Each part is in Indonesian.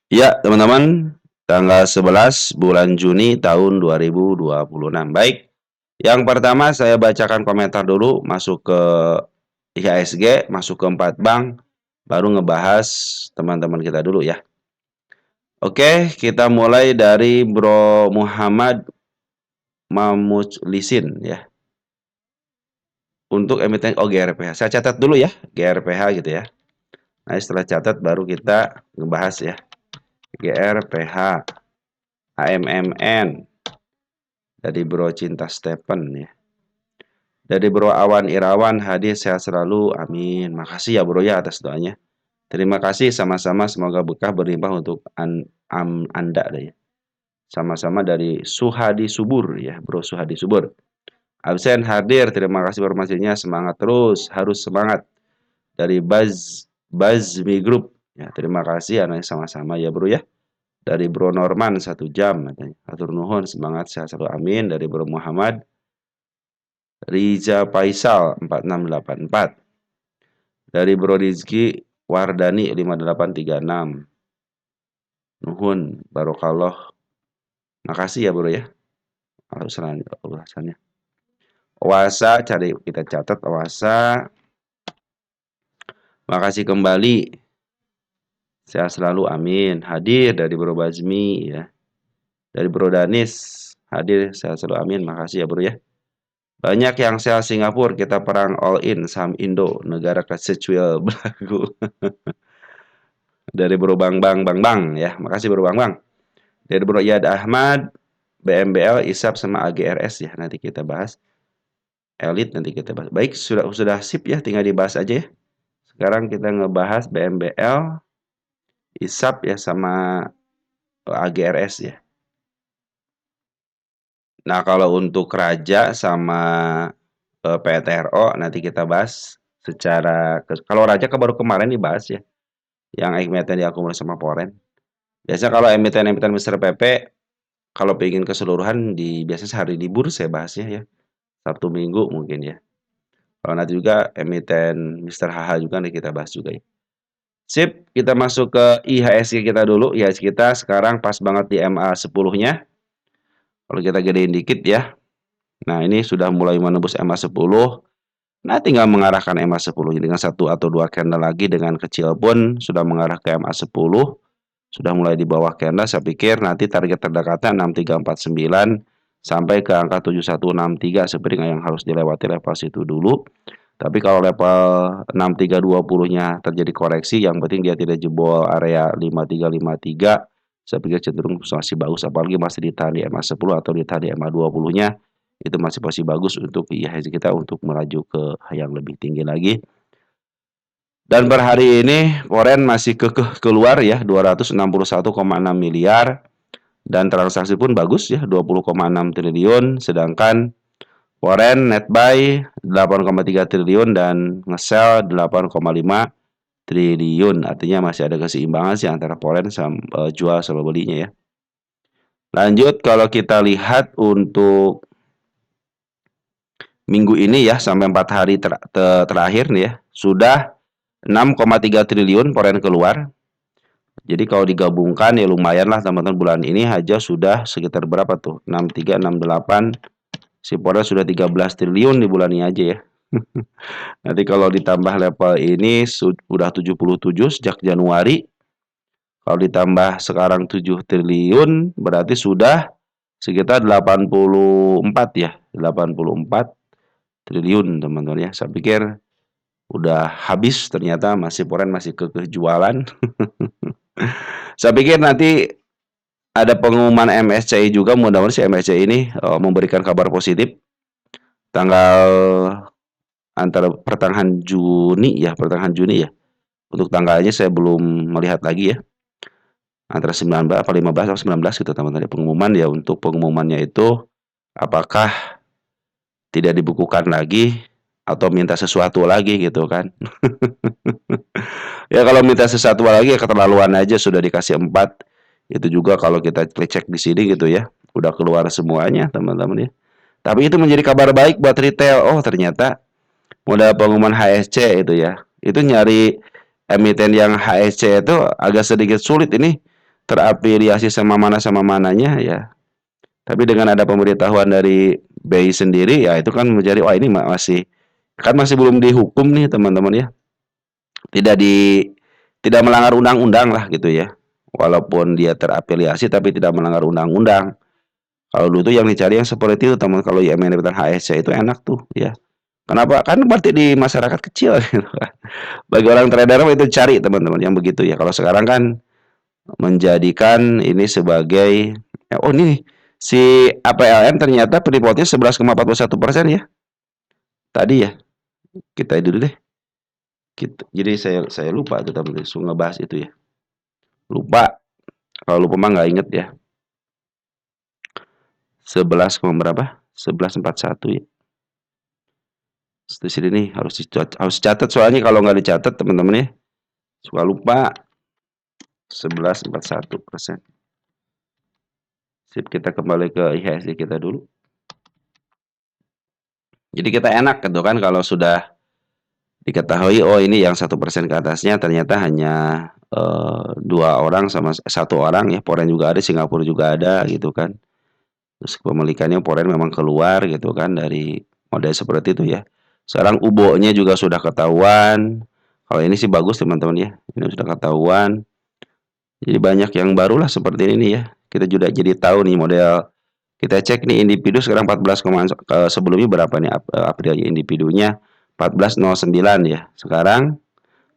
Ya, teman-teman, tanggal 11 bulan Juni tahun 2026. Baik, yang pertama saya bacakan komentar dulu, masuk ke IHSG, masuk ke 4 bank, baru ngebahas teman-teman kita dulu ya. Oke, kita mulai dari Bro Muhammad Lisin ya. Untuk emiten GRPH. Saya catat dulu ya, GRPH gitu ya. Nah, setelah catat baru kita ngebahas ya. GRPH, AMMN, dari Bro Cinta Stephen ya. Dari Bro Awan Irawan, hadir sehat selalu, amin. Makasih ya Bro ya atas doanya. Terima kasih sama-sama, semoga berkah berlimpah untuk Anda deh ya. Sama-sama dari Suhadi Subur ya, Bro Suhadi Subur. Absen hadir, terima kasih informasinya, semangat terus, harus semangat. Dari Bazmi Group, ya terima kasih anaknya sama-sama ya Bro ya. Dari Bro Norman 1 jam katanya. Atur nuhun, semangat sehat selalu, amin. Dari Bro Muhammad Riza Faisal 4684. Dari Bro Rizky Wardani 5836. Nuhun barokallah. Makasih ya Bro ya. Ulasannya. Owasa, cari kita catat Owasa. Makasih kembali. Sehat selalu, amin. Hadir dari Bro Bazmi ya. Dari Bro Danis hadir, sehat selalu, amin. Makasih ya Bro ya. Banyak yang sel Singapura, kita perang all in saham Indo, negara kesecuil berlaku. Dari Bro Bang ya. Makasih Bro Bang. Dari Bro Yad Ahmad, BMBL, ISAP sama AGRS ya. Nanti kita bahas. Elit nanti kita bahas. Baik, sudah sip ya, tinggal dibahas aja ya. Sekarang kita ngebahas BMBL, ISAP ya sama AGRS ya. Nah, kalau untuk Raja sama PTRO nanti kita bahas secara kalau Raja baru kemarin dibahas ya. Yang emiten diakumulasi sama Poren. Biasanya kalau emiten-emiten Mr. PP kalau pengen keseluruhan biasanya sehari libur saya bahasnya ya. Sabtu Minggu mungkin ya. Kalau nanti juga emiten Mr. HH juga nih kita bahas juga ya. Sip, kita masuk ke IHSG kita dulu. IHSG kita sekarang pas banget di MA 10-nya. Kalau kita gedein dikit ya. Nah, ini sudah mulai menembus MA 10. Nah, tinggal mengarahkan MA 10 dengan 1 atau 2 candle lagi dengan kecil pun sudah mengarah ke MA 10. Sudah mulai di bawah candle, saya pikir nanti target terdekatnya 6349 sampai ke angka 7163 seperti yang harus dilewati level situ dulu. Tapi kalau level 6320-nya terjadi koreksi, yang penting dia tidak jebol area 5353, saya pikir cenderung masih bagus, apalagi masih ditahan di MA 10 atau ditahan di MA 20-nya, itu masih bagus untuk IHSG kita untuk melaju ke yang lebih tinggi lagi. Dan per hari ini Foreign masih keluar ya 261,6 miliar dan transaksi pun bagus ya 20,6 triliun, sedangkan Foreign net buy 8,3 triliun dan nge-sell 8,5 triliun. Artinya masih ada keseimbangan sih antara Foreign sama jual sama belinya ya. Lanjut kalau kita lihat untuk minggu ini ya sampai 4 hari terakhir nih ya sudah 6,3 triliun Foreign keluar. Jadi kalau digabungkan ya lumayan lah teman-teman, bulan ini aja sudah sekitar berapa tuh? 63, 68. Si Foreign sudah 13 triliun di bulan ini aja ya. Nanti kalau ditambah level ini sudah 77 sejak Januari. Kalau ditambah sekarang 7 triliun berarti sudah sekitar 84 ya. 84 triliun teman-teman ya. Saya pikir udah habis, ternyata masih Foreign masih kejualan. Saya pikir nanti ada pengumuman MSCI juga, mudah-mudahan si MSCI ini memberikan kabar positif tanggal antara pertengahan Juni ya. Untuk tanggalnya saya belum melihat lagi ya. Antara 19 atau 15 atau 19 gitu teman-teman pengumuman ya. Untuk pengumumannya itu apakah tidak dibukukan lagi atau minta sesuatu lagi gitu kan. Ya kalau minta sesuatu lagi ya keterlaluan aja, sudah dikasih 4. Itu juga kalau kita cek di sini gitu ya. Udah keluar semuanya teman-teman ya. Tapi itu menjadi kabar baik buat retail. Oh ternyata modal pengumuman HSC itu ya. Itu nyari emiten yang HSC itu agak sedikit sulit ini. terafiliasi sama mananya ya. Tapi dengan ada pemberitahuan dari BI sendiri ya itu kan menjadi wah ini masih belum dihukum nih teman-teman ya. Tidak di tidak melanggar undang-undang lah gitu ya. Walaupun dia terafiliasi tapi tidak melanggar undang-undang. Kalau dulu tuh yang dicari yang seperti itu teman. Kalau IMN dan HSC itu enak tuh ya. Kenapa? Kan berarti di masyarakat kecil gitu kan. Bagi orang trader itu cari teman-teman yang begitu ya. Kalau sekarang kan menjadikan ini sebagai oh ini si APLN ternyata freeportnya 11,41% ya tadi ya. Kita dulu deh. Jadi saya lupa tuh teman-teman ngebahas itu ya. Lupa. Kalau lupa mah nggak inget ya. 11, berapa? 11,41 ya. Di sini nih harus catat soalnya kalau nggak dicatat teman-teman ya suka lupa. 11,41%. Sip, kita kembali ke IHSG kita dulu. Jadi kita enak gitu kan kalau sudah diketahui oh ini yang 1% ke atasnya ternyata hanya 2 orang sama 1 orang ya. Poren juga ada, Singapura juga ada gitu kan. Terus pemilikannya poren memang keluar gitu kan dari model seperti itu ya. Sekarang UBO-nya juga sudah ketahuan. Kalau ini sih bagus teman-teman ya. Ini sudah ketahuan. Jadi banyak yang baru lah seperti ini ya. Kita juga jadi tahu nih model. Kita cek nih individu sekarang 14, sebelumnya berapa nih Aprilnya individunya 14,09 ya. Sekarang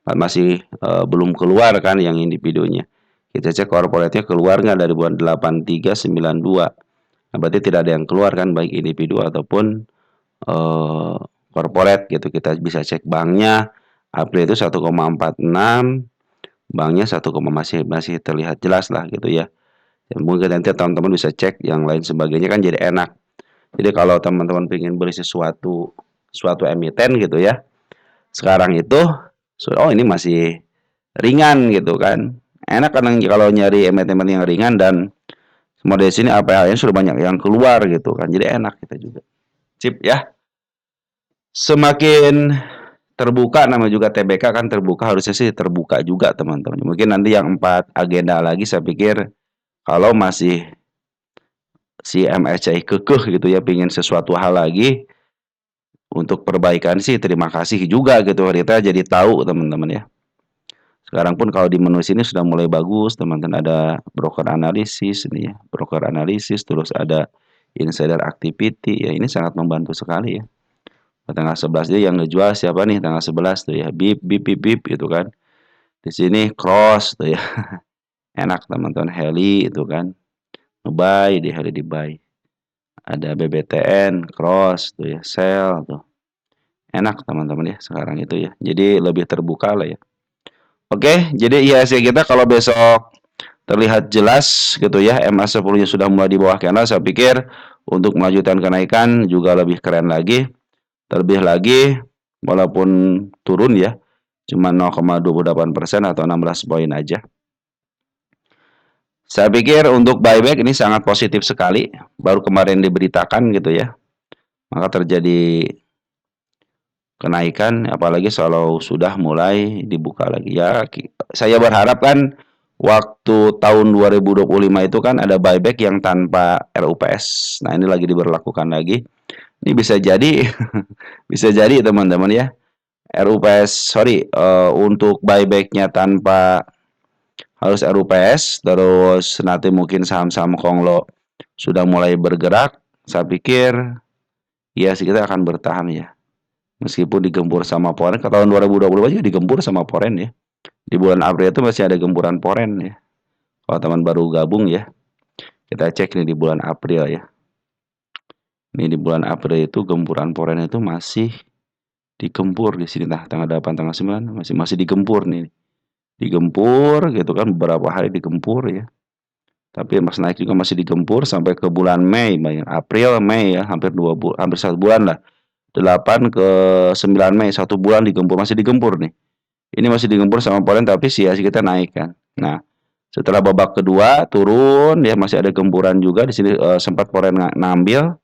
masih belum keluar kan yang individunya. Kita cek corporate-nya keluar nggak dari bulan 8392. Nah, berarti tidak ada yang keluar kan baik individu ataupun corporate gitu. Kita bisa cek banknya April itu 1,46, banknya 1, masih terlihat jelas lah gitu ya. Dan mungkin nanti teman-teman bisa cek yang lain sebagainya kan jadi enak. Jadi kalau teman-teman ingin beli suatu emiten gitu ya, sekarang itu oh ini masih ringan gitu kan. Enak kan kalau nyari emiten yang ringan dan model sini APL-nya sudah banyak yang keluar gitu kan. Jadi enak kita juga. Sip ya. Semakin terbuka nama juga TBK kan terbuka harusnya sih terbuka juga teman-teman. Mungkin nanti yang 4 agenda lagi saya pikir kalau masih si MSCI kekeh gitu ya pingin sesuatu hal lagi untuk perbaikan sih terima kasih juga gitu kita jadi tahu teman-teman ya. Sekarang pun kalau di menu sini sudah mulai bagus teman-teman ada broker analisis ini ya, broker analisis terus ada insider activity ya ini sangat membantu sekali ya. Tanggal 11 dia yang ngejual siapa nih tanggal 11 tuh ya bip bip bip bip gitu kan. Di sini cross tuh ya. Enak teman-teman Heli itu kan. Ngebuy di Heli di buy. Ada BBTN cross tuh ya, sell tuh. Enak teman-teman ya sekarang itu ya. Jadi lebih terbuka lah ya. Oke, jadi IHSG kita kalau besok terlihat jelas gitu ya, MA10-nya sudah mulai di bawah candle, saya pikir untuk melanjutkan kenaikan juga lebih keren lagi. Terlebih lagi walaupun turun ya, cuma 0,28% atau 16 poin aja. Saya pikir untuk buyback ini sangat positif sekali, baru kemarin diberitakan gitu ya. Maka terjadi kenaikan apalagi kalau sudah mulai dibuka lagi ya. Saya berharap kan waktu tahun 2025 itu kan ada buyback yang tanpa RUPS. Nah, ini lagi diberlakukan lagi. Ini bisa jadi bisa jadi teman-teman ya. RUPS untuk buybacknya tanpa harus RUPS terus nanti mungkin saham-saham konglo sudah mulai bergerak. Saya pikir ya sih kita akan bertahan ya. Meskipun digempur sama poren, ke tahun 2020 aja digempur sama poren ya. Di bulan April itu masih ada gempuran poren ya. Kalau teman baru gabung ya, kita cek nih di bulan April ya. Ini di bulan April itu gempuran poren itu masih digempur di sini nah tanggal 8 tanggal 9 masih digempur nih. Digempur gitu kan beberapa hari digempur ya. Tapi Mas naik juga masih digempur sampai ke bulan Mei, April, Mei ya, hampir 1 bulan lah. 8 ke 9 Mei 1 bulan digempur masih digempur nih. Ini masih digempur sama polen tapi CAC kita naik kan. Nah, setelah babak kedua turun ya masih ada gempuran juga di sini sempat polen ngambil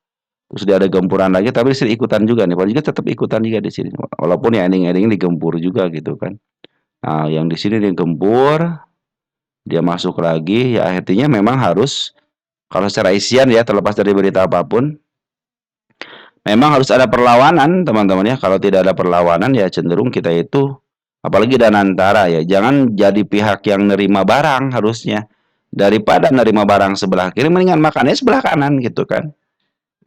terus dia ada gempuran lagi tapi di sini ikutan juga nih. Polen juga tetap ikutan juga di sini. Walaupun ya ending-ending digempur juga gitu kan. Nah, yang di sini digempur dia masuk lagi, ya artinya memang harus, kalau secara isian ya, terlepas dari berita apapun, memang harus ada perlawanan teman-teman ya. Kalau tidak ada perlawanan ya cenderung kita itu, apalagi Danantara ya, jangan jadi pihak yang nerima barang harusnya. Daripada nerima barang sebelah kiri, mendingan makannya sebelah kanan gitu kan.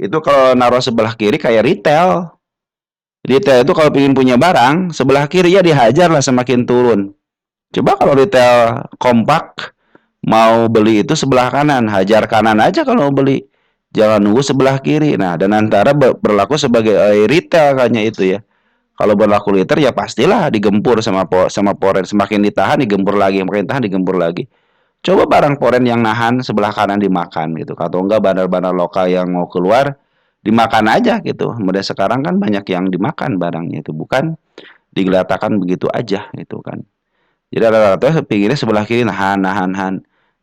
Itu kalau naruh sebelah kiri kayak retail. Retail itu kalau ingin punya barang, sebelah kiri ya dihajar lah semakin turun. Coba kalau retail kompak, mau beli itu sebelah kanan, hajar kanan aja kalau mau beli. Jangan nunggu sebelah kiri. Nah, dan antara berlaku sebagai retail kayaknya itu ya. Kalau berlaku liter ya pastilah digempur sama poren. Semakin ditahan digempur lagi, makin tahan digempur lagi. Coba barang poren yang nahan sebelah kanan dimakan gitu. Atau enggak bandar-bandar lokal yang mau keluar dimakan aja gitu. Kemudian sekarang kan banyak yang dimakan barangnya itu, bukan digelatakan begitu aja gitu kan. Jadi rata-rata pinggirnya sebelah kiri nahan, nahan, nahan.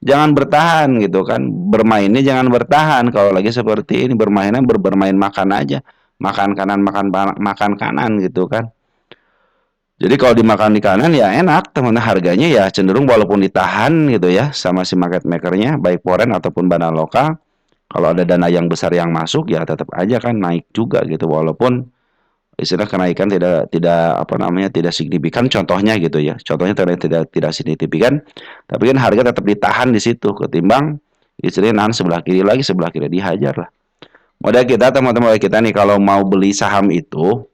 Jangan bertahan gitu kan. Bermainnya jangan bertahan. Kalau lagi seperti ini bermainnya bermain makan aja. Makan kanan, makan kanan gitu kan. Jadi kalau dimakan di kanan ya enak, teman, harganya ya cenderung walaupun ditahan gitu ya sama si market makernya, baik foreign ataupun bandar lokal. Kalau ada dana yang besar yang masuk ya tetap aja kan naik juga gitu, walaupun istilah kenaikan tidak apa namanya tidak signifikan, contohnya gitu ya, contohnya tidak signifikan, tapi kan harga tetap ditahan di situ ketimbang istilahnya nahan sebelah kiri dihajar lah. Modal kita, teman-teman kita nih, kalau mau beli saham itu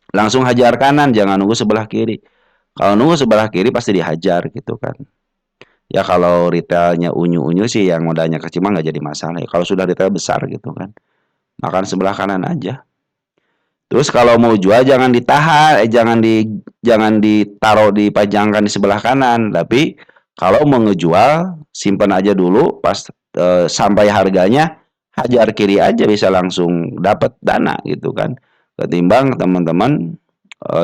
langsung hajar kanan, jangan nunggu sebelah kiri. Kalau nunggu sebelah kiri pasti dihajar gitu kan. Ya kalau retailnya unyu-unyu sih yang modalnya kecil mah nggak jadi masalah ya. Kalau sudah retail besar gitu kan, makan sebelah kanan aja. Terus kalau mau jual jangan ditahan, jangan ditaruh dipajangkan di sebelah kanan, tapi kalau mau ngejual simpan aja dulu pas sampai harganya hajar kiri aja bisa langsung dapat dana gitu kan. Ketimbang teman-teman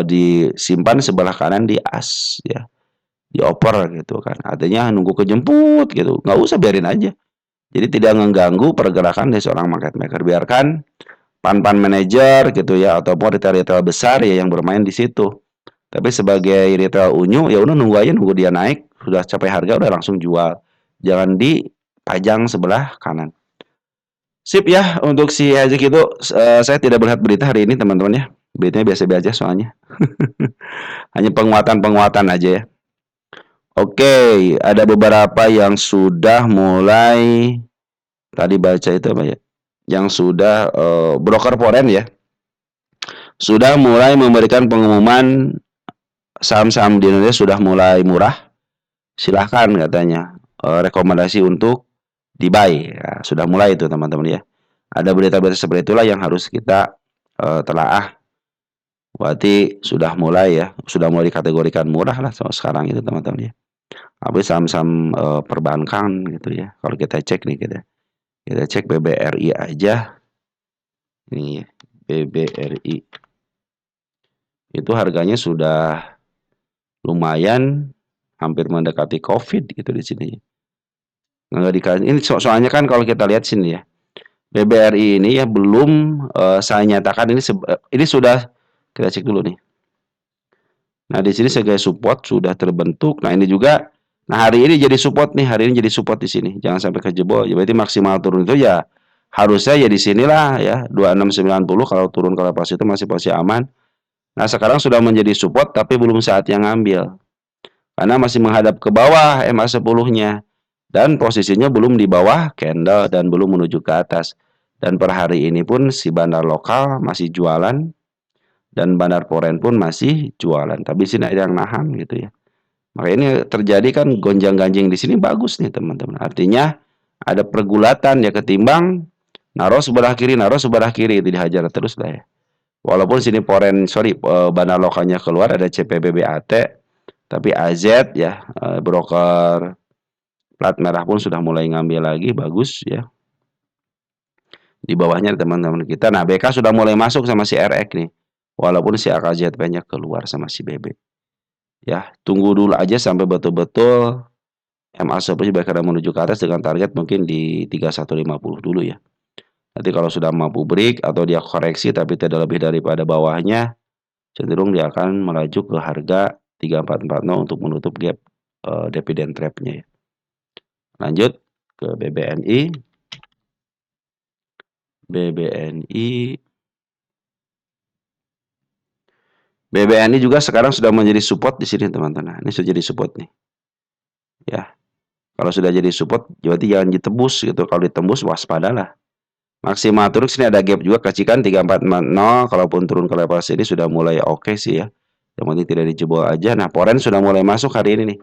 disimpan sebelah kanan di as ya, dioper gitu kan. Artinya nunggu kejemput gitu, nggak usah, biarin aja. Jadi tidak mengganggu pergerakan dari seorang market maker. Biarkan pan-pan manajer gitu ya ataupun retail-retail besar ya yang bermain di situ. Tapi sebagai retail unyu ya udah nunggu aja, nunggu dia naik, sudah capai harga udah langsung jual. Jangan dipajang sebelah kanan. Sip ya, untuk si Hazik itu saya tidak melihat berita hari ini teman-teman ya. Beritanya biasa-biasa soalnya. Hanya penguatan-penguatan aja ya. Oke, ada beberapa yang sudah mulai, tadi baca itu apa ya? Yang sudah broker foreign ya, sudah mulai memberikan pengumuman saham-saham di Indonesia sudah mulai murah. Silahkan katanya rekomendasi untuk di-buy. Ya, sudah mulai itu teman-teman ya. Ada berita-berita seperti itulah yang harus kita telaah. Berarti sudah mulai ya, sudah mulai dikategorikan murah lah sekarang itu teman-teman ya. Tapi saham-saham perbankan gitu ya. Kalau kita cek nih kita cek BBRI aja. Ini ya, BBRI. Itu harganya sudah lumayan hampir mendekati COVID gitu di sini. Nggak dikasih. Ini soalnya kan kalau kita lihat sini ya, BBRI ini ya belum saya nyatakan ini sudah, kita cek dulu nih. Nah di sini sebagai support sudah terbentuk. Nah ini juga, nah hari ini jadi support nih, hari ini jadi support di sini. Jangan sampai kejebol. Ya, berarti maksimal turun itu ya harusnya ya di sinilah ya 2690, kalau turun ke level itu masih posisi aman. Nah sekarang sudah menjadi support tapi belum saatnya ngambil. Karena masih menghadap ke bawah MA10-nya. Dan posisinya belum di bawah candle dan belum menuju ke atas. Dan per hari ini pun si bandar lokal masih jualan dan bandar foreign pun masih jualan. Tapi sini ada yang nahan gitu ya. Maka ini terjadi kan gonjang-ganjing di sini bagus nih teman-teman. Artinya ada pergulatan ya, ketimbang naruh sebelah kiri itu dihajar terus lah ya. Walaupun sini bandar lokalnya keluar ada CPBBAT, tapi AZ ya broker plat merah pun sudah mulai ngambil lagi, bagus ya. Di bawahnya teman-teman kita. Nah, BK sudah mulai masuk sama si RX nih. Walaupun si AKZ banyak keluar sama si BB. Ya, tunggu dulu aja sampai betul-betul MA10 BK menuju ke atas dengan target mungkin di 3150 dulu ya. Nanti kalau sudah mampu break atau dia koreksi tapi tidak lebih daripada bawahnya, cenderung dia akan melaju ke harga 3440 untuk menutup gap dividen trap-nya ya. Lanjut ke BBNI. BBNI. BBNI juga sekarang sudah menjadi support di sini teman-teman. Ini sudah jadi support nih. Ya, kalau sudah jadi support, berarti jangan ditembus gitu. Kalau ditembus waspadalah. Maksimal turun sini ada gap juga kecikan 3440. Kalaupun turun ke level sini sudah mulai oke sih ya. Yang penting tidak dijebol aja. Nah, Poren sudah mulai masuk hari ini nih.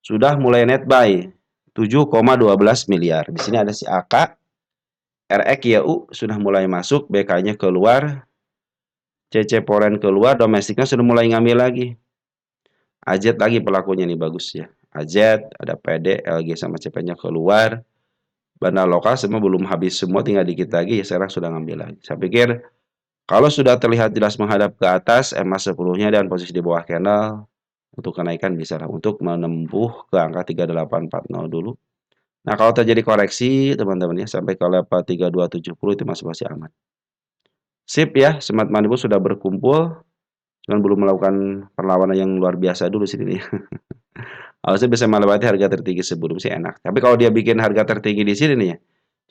Sudah mulai net buy 7,12 miliar. Di sini ada si AK, RXYU sudah mulai masuk, BK-nya keluar, CC Poren keluar, domestiknya sudah mulai ngambil lagi. AZ lagi pelakunya nih bagus ya. AZ, ada PD, LG sama CP-nya keluar. Bandar lokal semua belum habis semua, tinggal dikit lagi ya, sekarang sudah ngambil lagi. Saya pikir kalau sudah terlihat jelas menghadap ke atas, EMA 10-nya dan posisi di bawah candle, untuk kenaikan bisa lah, untuk menempuh ke angka 3840 dulu. Nah, kalau terjadi koreksi, teman-teman ya, sampai ke level 3270 itu masih aman. Sip ya, Smart Money sudah berkumpul, cuman belum melakukan perlawanan yang luar biasa dulu sini nih. Harusnya bisa melewati harga tertinggi sebelum sih enak. Tapi kalau dia bikin harga tertinggi di sini nih ya,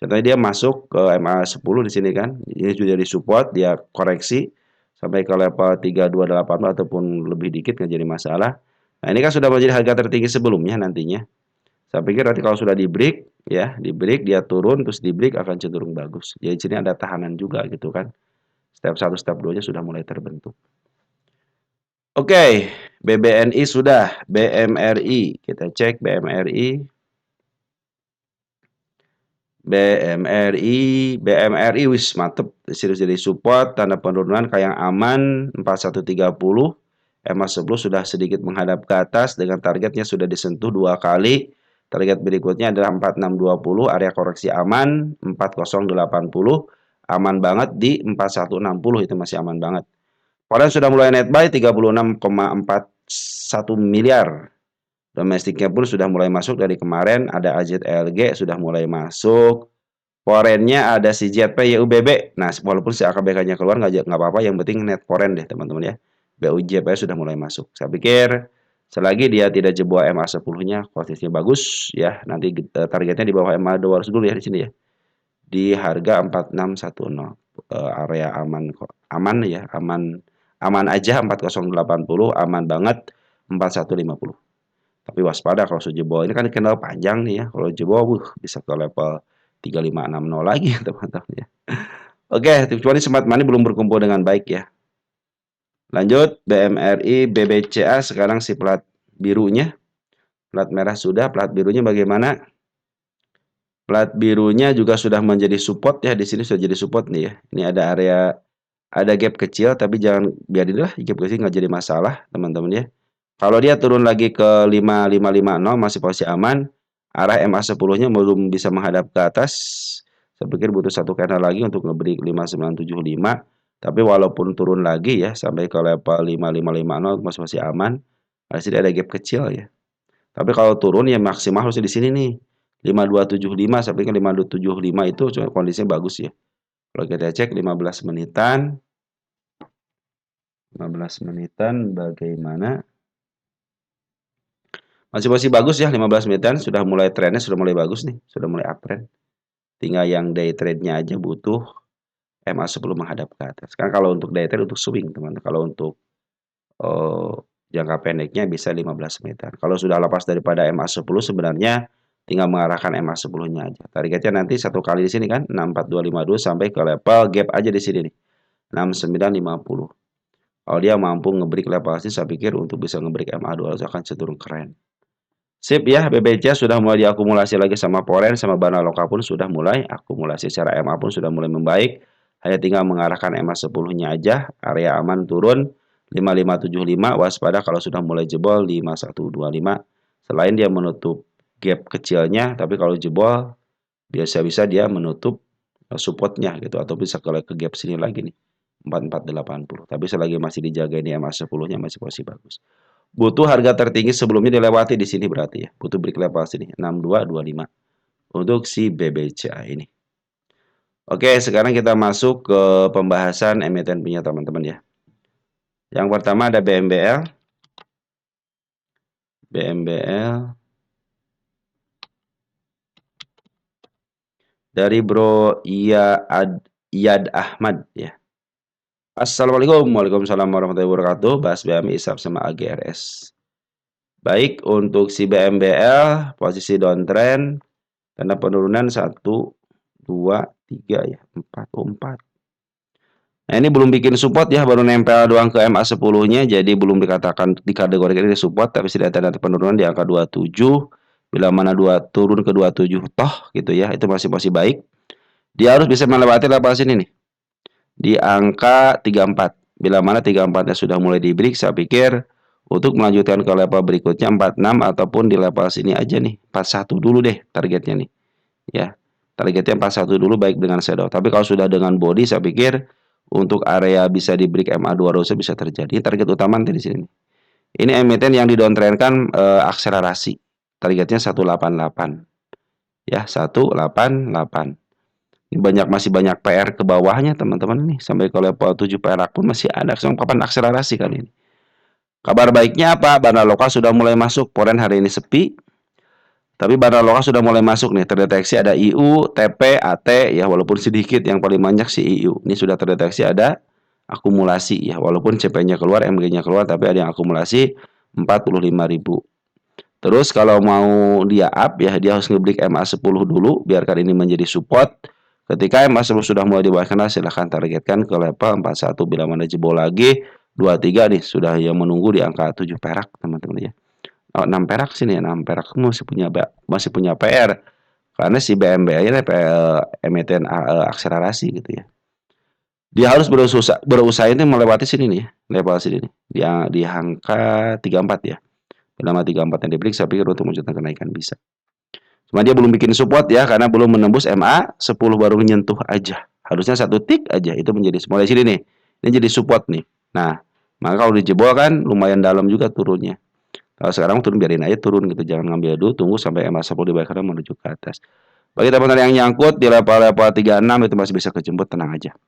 contohnya dia masuk ke MA 10 di sini kan, ini sudah di support, dia koreksi sampai ke level 3280 ataupun lebih dikit nggak jadi masalah. Nah, ini kan sudah menjadi harga tertinggi sebelumnya nantinya. Saya pikir nanti kalau sudah di break ya, di break dia turun terus di break akan cenderung bagus. Jadi sini ada tahanan juga gitu kan. Step 1, step 2-nya sudah mulai terbentuk. Oke, BBNI sudah, BMRI kita cek BMRI. BMRI wis mantep, serius jadi support, tanda penurunan kayak yang aman 4130, EMA 10 sudah sedikit menghadap ke atas dengan targetnya sudah disentuh 2 kali. Target berikutnya adalah 4620, area koreksi aman 4080, aman banget di 4160, itu masih aman banget. Korean sudah mulai net buy 36,41 miliar. Domestiknya pun sudah mulai masuk dari kemarin, ada AZLG sudah mulai masuk. Forennya ada si JP YUBB. Nah, walaupun si AKBK-nya keluar nggak apa-apa, yang penting net foren deh teman-teman ya. BUJP sudah mulai masuk. Saya pikir selagi dia tidak jebol MA 10-nya, posisinya bagus ya. Nanti targetnya di bawah MA 200 dulu ya di sini ya. Di harga 4610. Area aman kok. Aman ya, aman aja 4080, aman banget 4150. Tapi waspada kalau jebol ini kan kenal panjang nih ya. Kalau jebol bisa ke level 3560 lagi teman-teman ya. Oke, kecuali Smart Money belum berkumpul dengan baik ya. Lanjut BMRI, BBCA sekarang si plat birunya. Plat merah sudah, plat birunya bagaimana? Plat birunya juga sudah menjadi support ya, di sini sudah jadi support nih ya. Ini ada area, ada gap kecil tapi jangan biarinlah gap kecil nggak jadi masalah teman-teman ya. Kalau dia turun lagi ke 5550 masih posisi aman, arah MA 10-nya belum bisa menghadap ke atas. Saya pikir butuh satu candle lagi untuk nge-break 5975. Tapi walaupun turun lagi ya sampai ke level 5550 masih aman. Di sini ada gap kecil ya. Tapi kalau turun ya maksimal harusnya di sini nih. 5275 sampai ke 5275 itu kondisinya bagus ya. Kalau kita cek 15 menitan. 15 menitan bagaimana? Masih bagus ya 15 menitan, sudah mulai trennya sudah mulai bagus nih, sudah mulai uptrend. Tinggal yang day trade-nya aja butuh MA 10 menghadap ke atas. Kan kalau untuk day trade untuk swing teman-teman. Kalau untuk jangka pendeknya bisa 15 menitan. Kalau sudah lepas daripada MA 10 sebenarnya tinggal mengarahkan MA 10-nya aja. Targetnya nanti satu kali di sini kan 64252 sampai ke level gap aja di sini nih. 6950. Kalau dia mampu ngebreak level sini, saya pikir untuk bisa ngebreak MA 200 akan cenderung keren. Sip ya, BBCA sudah mulai diakumulasi lagi sama Poren, sama Bandar Lokal pun sudah mulai akumulasi secara MA pun sudah mulai membaik. Hanya tinggal mengarahkan MA 10-nya aja, area aman turun 5575, waspada kalau sudah mulai jebol 5125. Selain dia menutup gap kecilnya, tapi kalau jebol biasa-bisa dia menutup supportnya gitu atau bisa ke gap sini lagi nih 4480. Tapi selagi masih dijaga ini MA 10-nya masih posisi bagus. Butuh harga tertinggi sebelumnya dilewati di sini berarti ya. Butuh break level sini 6225 untuk si BBCA ini. Oke, sekarang kita masuk ke pembahasan emiten punya teman-teman ya. Yang pertama ada BMBL. dari Bro Iyad Ahmad ya. Assalamualaikum. Waalaikumsalam warahmatullahi wabarakatuh. Bahas BMI ISAP sama AGRS. Baik, untuk si BMBL posisi downtrend, tanda penurunan 1, 2, 3 ya, 4, 4. Nah, ini belum bikin support ya, baru nempel doang ke MA10-nya, jadi belum dikatakan dikategorikan ini support, tapi sudah ada penurunan di angka 27. Bila mana turun ke 27 toh gitu ya, itu masih baik. Dia harus bisa melewati level sini nih, di angka 34. Bila mana 34-nya sudah mulai di break, saya pikir untuk melanjutkan ke level berikutnya 46 ataupun di level sini aja nih, 41 dulu deh targetnya nih. Ya, targetnya 41 dulu baik dengan shadow. Tapi kalau sudah dengan body, saya pikir untuk area bisa di break MA200 bisa terjadi. Target utama nanti di sini. Ini emiten yang didowntrendkan akselerasi. Targetnya 188. Ya, 188. Masih banyak PR ke bawahnya teman-teman nih. Sampai ke level 7 PR pun masih ada. Kapan akselerasi kan ini. Kabar baiknya apa? Bandar lokal sudah mulai masuk. Poren hari ini sepi. Tapi bandar lokal sudah mulai masuk nih. Terdeteksi ada IU, TP, AT ya. Walaupun sedikit, yang paling banyak si IU. Ini sudah terdeteksi ada akumulasi ya. Walaupun CP-nya keluar, MG-nya keluar. Tapi ada yang akumulasi 45.000. Terus kalau mau dia up ya, dia harus ngebreak MA10 dulu. Biarkan ini menjadi support. Ketika MA10 sudah mulai di bawah kanal, silahkan targetkan ke level 41. Bila mana jebol lagi 23 nih, sudah yang menunggu di angka 7 perak teman-teman ya. 6 perak sini ya, 6 perak masih punya PR. Karena si BMB nya emiten akselerasi gitu ya. Dia harus berusaha ini melewati sini nih, level sini nih. Di angka 34 ya. Bila 34 yang dibeli, saya pikir untuk melanjutkan kenaikan bisa. Cuma dia belum bikin support ya, karena belum menembus MA 10, baru menyentuh aja. Harusnya satu tik aja, itu menjadi mulai sini nih. Ini jadi support nih. Nah, maka kalau dijebol kan lumayan dalam juga turunnya. Kalau sekarang turun, biarin aja turun gitu, jangan ngambil dulu, tunggu sampai MA 10 di bawah menuju ke atas. Bagi teman-teman yang nyangkut di level 36 itu masih bisa kejemput, tenang aja.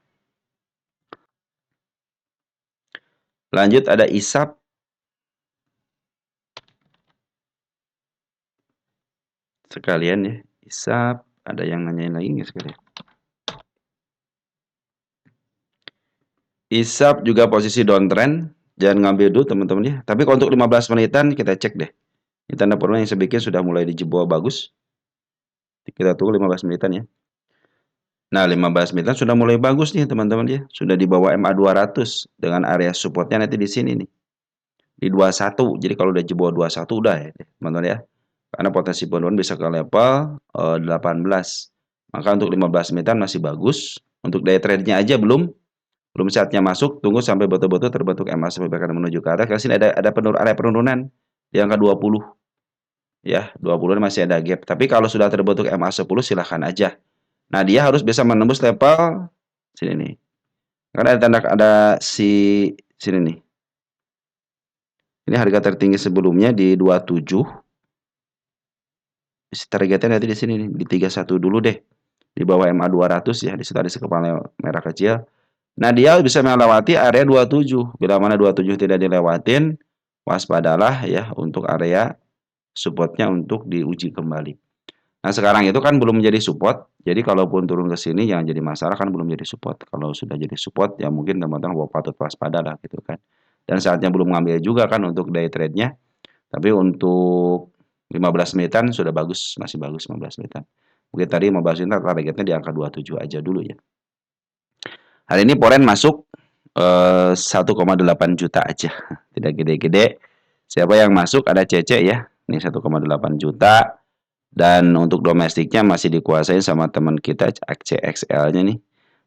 Lanjut ada ISAP. Sekalian ya, ISAP, ada yang nanyain lagi nggak sekalian? ISAP juga posisi downtrend, jangan ngambil dulu teman-teman ya. Tapi kalau untuk 15 menitan kita cek deh. Ini tanda penurunan yang sedikit sudah mulai dijebol bagus. Kita tunggu 15 menitan ya. Nah, 15 menitan sudah mulai bagus nih teman-teman ya. Sudah di bawah MA200 dengan area supportnya nanti di sini nih. Di 21. Jadi kalau udah jebol 21 udah ya teman-teman ya. Karena potensi penurunan bisa ke level 18. Maka untuk 15 menitan masih bagus. Untuk day trade-nya aja belum saatnya masuk, tunggu sampai betul-betul terbentuk MA sampai menuju ke atas. Karena sini ada penurunan di angka 20. Ya, 20 masih ada gap. Tapi kalau sudah terbentuk MA10 silahkan aja. Nah, dia harus bisa menembus level sini nih. Karena ada sini nih. Ini harga tertinggi sebelumnya di 27. Targetnya nanti di sini nih, di 31 dulu deh. Di bawah MA200 ya, di situ ada kepala merah kecil. Nah, dia bisa melewati area 27. Bila mana 27 tidak dilewatin, waspadalah ya untuk area supportnya untuk diuji kembali. Nah, sekarang itu kan belum menjadi support. Jadi kalaupun turun ke sini jangan jadi masalah, kan belum jadi support. Kalau sudah jadi support ya mungkin teman-teman patut waspada lah gitu kan. Dan saatnya belum ngambil juga kan untuk day trade-nya. Tapi untuk 15 menitan sudah bagus, masih bagus 15 menitan. Mungkin tadi 15 menitan targetnya di angka 27 aja dulu ya. Hari ini Poren masuk 1,8 juta aja. Tidak gede-gede. Siapa yang masuk? Ada CC ya. Ini 1,8 juta. Dan untuk domestiknya masih dikuasai sama teman kita CXL-nya nih.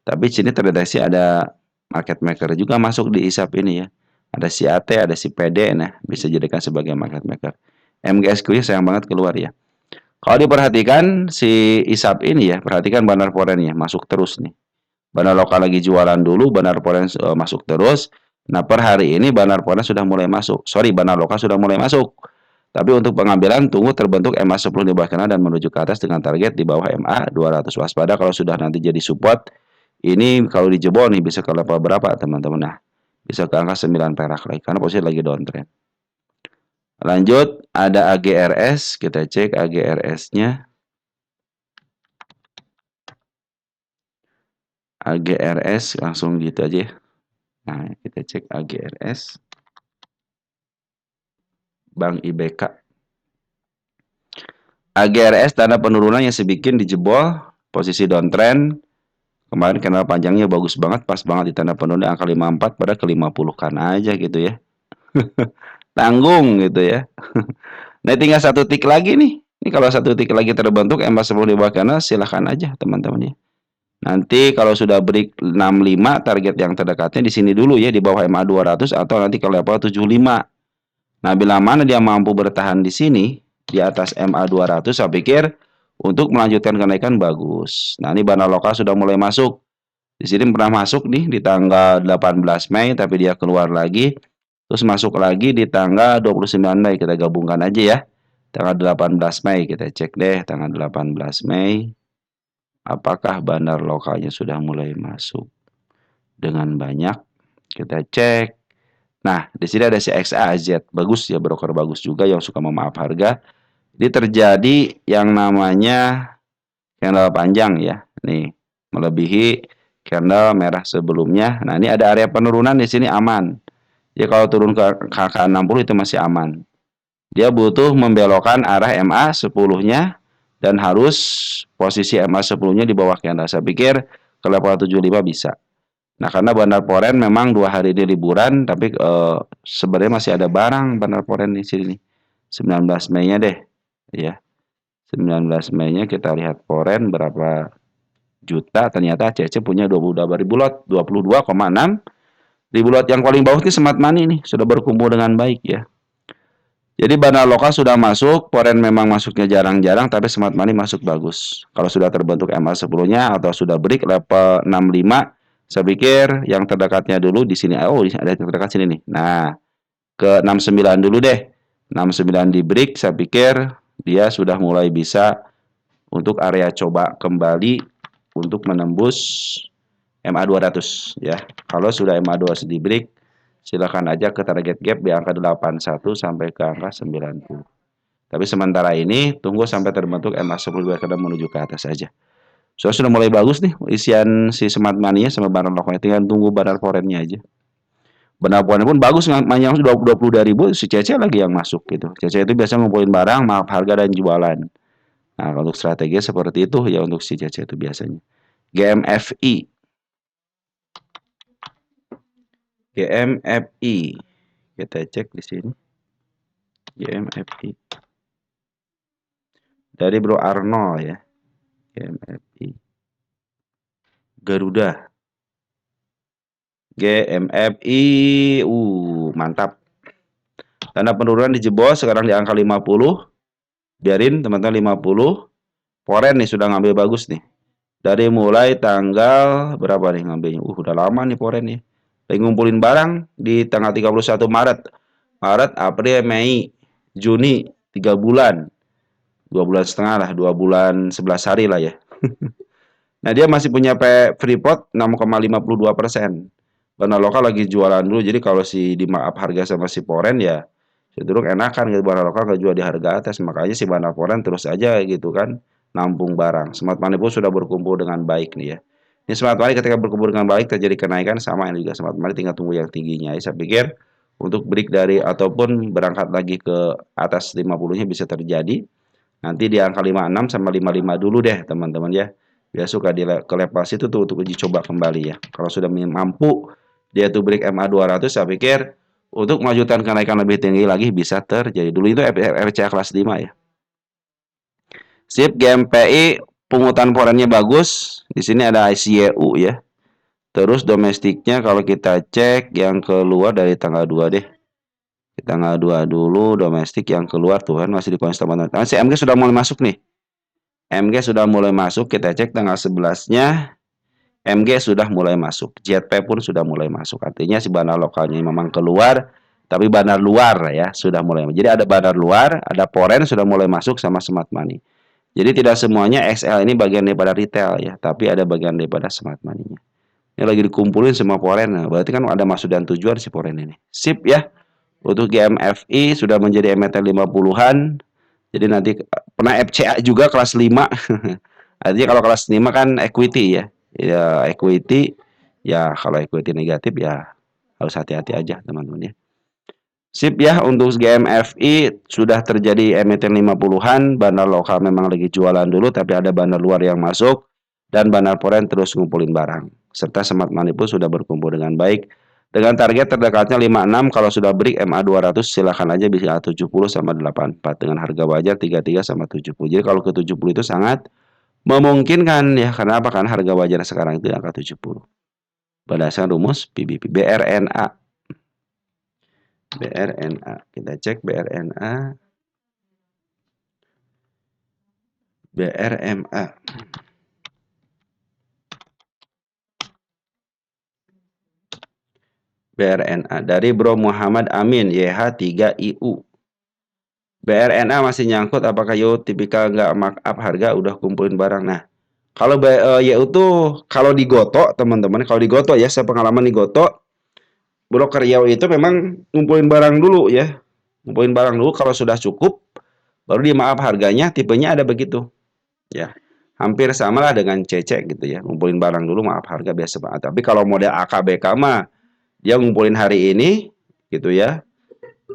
Tapi sini terdeteksi ada market maker juga masuk di ISAP ini ya. Ada si AT, ada si PD, nah bisa jadikan sebagai market maker. MGSQ-nya sayang banget keluar ya. Kalau diperhatikan si ISAP ini ya, perhatikan bandar foreign ya, masuk terus nih. Bandar lokal lagi jualan dulu, bandar foreign masuk terus. Nah, per hari ini bandar foreign sudah mulai masuk. Bandar lokal sudah mulai masuk. Tapi untuk pengambilan tunggu terbentuk MA10 di bawah kanan dan menuju ke atas dengan target di bawah MA200. Waspada kalau sudah nanti jadi support. Ini kalau dijebol nih bisa ke level berapa teman-teman? Nah, bisa ke angka 9 perak lagi karena posisi lagi downtrend. Lanjut, ada AGRS, kita cek AGRS-nya. AGRS langsung gitu aja ya. Nah, kita cek AGRS Bank IBK. AGRS tanda penurunan yang sebikin dijebol, posisi downtrend. Kemarin candle panjangnya bagus banget, pas banget di tanda penurunan angka 54 pada ke 50 kan aja gitu ya. Tanggung gitu ya. Nah, tinggal satu tik lagi nih. Ini kalau satu tik lagi terbentuk MA10 di bawah kanan, silahkan aja teman-teman ya. Nanti kalau sudah break 65, target yang terdekatnya di sini dulu ya, di bawah MA 200 atau nanti ke level 75. Nah, bila mana dia mampu bertahan di sini, di atas MA 200, saya pikir untuk melanjutkan kenaikan bagus. Nah, ini bandar lokal sudah mulai masuk. Di sini pernah masuk nih di tanggal 18 Mei, tapi dia keluar lagi. Terus masuk lagi di tanggal 29 Mei, kita gabungkan aja ya. Tanggal 18 Mei, kita cek deh tanggal 18 Mei. Apakah bandar lokalnya sudah mulai masuk dengan banyak? Kita cek. Nah, di sini ada si XAZ, bagus ya, broker bagus juga yang suka memaaf harga. Ini terjadi yang namanya candle panjang ya. Nih, melebihi candle merah sebelumnya. Nah, ini ada area penurunan di sini aman. Jadi kalau turun ke KK 60 itu masih aman. Dia butuh membelokkan arah MA 10-nya dan harus posisi MA 10-nya di bawah candle. Saya pikir ke level 75 bisa. Nah, karena Bandar Poren memang 2 hari ini liburan, tapi sebenarnya masih ada barang Bandar Poren di sini nih. 19 Mei-nya deh, ya. 19 Mei-nya kita lihat Poren berapa juta, ternyata CC punya 22 ribu lot, 22,6 ribu lot. Yang paling bawah ini Smart Money nih, sudah berkumpul dengan baik ya. Jadi bandar lokal sudah masuk, Poren memang masuknya jarang-jarang, tapi Smart Money masuk bagus. Kalau sudah terbentuk MA 10-nya atau sudah break level 65, saya pikir yang terdekatnya dulu di sini. Oh, ada yang terdekat sini nih. Nah, ke 69 dulu deh. 69 di break, saya pikir dia sudah mulai bisa untuk area coba kembali untuk menembus MA 200 ya. Kalau sudah MA 200 di break, silakan aja ke target gap di angka 81 sampai ke angka 90. Tapi sementara ini tunggu sampai terbentuk MA 10 menuju ke atas saja. So, sudah mulai bagus nih isian si Smart Money-nya sama barang lokalnya, tinggal tunggu barang forennya aja. Benar poinnya pun bagus, yang 22.000 si Cece lagi yang masuk gitu. Cece itu biasa ngumpulin barang, maaf harga dan jualan. Nah, untuk strategi seperti itu ya untuk si Cece itu biasanya. GMFI. GMFI. Kita cek di sini. GMFI. Dari Bro Arnold ya. GMFI. Garuda. GMFI. Mantap. Tanda penurunan dijebol sekarang di angka 50. Biarin teman-teman 50. Poren nih sudah ngambil bagus nih. Dari mulai tanggal berapa nih ngambilnya? Udah lama nih Poren nih. Lagi ngumpulin barang di tanggal 31 Maret. Maret, April, Mei, Juni, 3 bulan. 2 bulan setengah lah, 2 bulan 11 hari lah ya. Nah, dia masih punya Freeport 6,52%. Karena lokal lagi jualan dulu, jadi kalau si di maaf harga sama si Poren ya cenderung enakan gitu, barang lokal nggak jual di harga atas, makanya si Bandar Poren terus aja gitu kan nampung barang. Smart Money pun sudah berkumpul dengan baik nih ya. Ini Smart Money ketika berkumpul dengan baik terjadi kenaikan, sama yang juga Smart Money tinggal tunggu yang tingginya. Saya pikir untuk break dari ataupun berangkat lagi ke atas 50-nya bisa terjadi. Nanti di angka 56 sama 55 dulu deh teman-teman ya. Biar suka ke level situ tuh untuk uji coba kembali ya. Kalau sudah mampu dia tuh break MA 200, saya pikir untuk melanjutkan kenaikan lebih tinggi lagi bisa terjadi. Dulu itu RCA kelas 5 ya. Sip, GMPI pungutan porennya bagus. Di sini ada ICU ya. Terus domestiknya kalau kita cek yang keluar dari tanggal 2 deh. Tanggal 2 dulu domestik yang keluar tuh kan masih di konstan. Si MG sudah mulai masuk nih. MG sudah mulai masuk, kita cek tanggal 11-nya. MG sudah mulai masuk, JP pun sudah mulai masuk. Artinya si bandar lokalnya memang keluar, tapi bandar luar ya sudah mulai. Jadi ada bandar luar, ada Poren sudah mulai masuk sama Smart Money. Jadi tidak semuanya XL ini bagian daripada retail ya, tapi ada bagian daripada Smart Money-nya. Ini lagi dikumpulin semua Poren, nah, berarti kan ada maksud dan tujuan si Poren ini. Sip ya. Untuk GMFI sudah menjadi MT 50-an. Jadi nanti pernah FCA juga kelas 5. Artinya kalau kelas 5 kan equity ya. Ya equity, ya kalau equity negatif ya harus hati-hati aja teman-teman ya. Sip ya, untuk GMFI sudah terjadi emiten 50-an, bandar lokal memang lagi jualan dulu, tapi ada bandar luar yang masuk, dan bandar foreign terus ngumpulin barang. Serta smart money pun sudah berkumpul dengan baik. Dengan target terdekatnya 56, kalau sudah break MA 200 silakan aja bisa 70 sama 84 dengan harga wajar 33 sama 70. Jadi kalau ke 70 itu sangat memungkinkan ya, karena apa? Karena harga wajar sekarang itu angka 70. Berdasarkan rumus PBP BRNA. BRNA. Kita cek BRNA. BRMA. BRNA dari Bro Muhammad Amin YH3IU. BRNA masih nyangkut apakah YU tipikal nggak markup harga udah kumpulin barang. Nah, kalau YU tuh kalau digoto teman-teman, kalau digoto ya, saya pengalaman digoto, broker YU itu memang ngumpulin barang dulu ya. Ngumpulin barang dulu, kalau sudah cukup baru dia maaf harganya, tipenya ada begitu. Ya. Hampir sama lah dengan CC gitu ya. Ngumpulin barang dulu maaf harga biasa banget. Tapi kalau model AKBK mah dia ngumpulin hari ini gitu ya.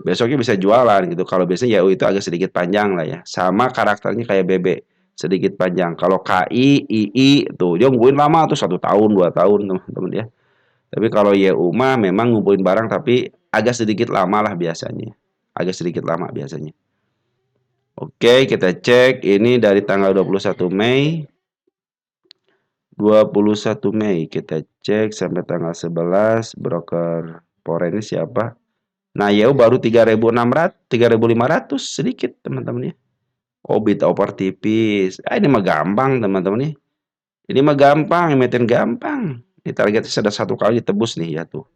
Besoknya bisa jualan gitu. Kalau biasanya YU itu agak sedikit panjang lah ya. Sama karakternya kayak BB, sedikit panjang. Kalau KI, II tuh dia ngumpulin lama tuh 1 tahun, 2 tahun teman-teman ya. Tapi kalau YU mah memang ngumpulin barang tapi agak sedikit lama lah biasanya. Agak sedikit lama biasanya. Oke, kita cek ini dari tanggal 21 Mei. 21 Mei kita cek sampai tanggal 11 broker foreign ini siapa? Nah, YU baru 3.600, 3.500 sedikit teman-teman ya. Oh, bid over tipis. Ini mah gampang teman-teman nih. Ini mah gampang, emiten gampang. Ini targetnya sudah 1 kali ditebus nih ya tuh.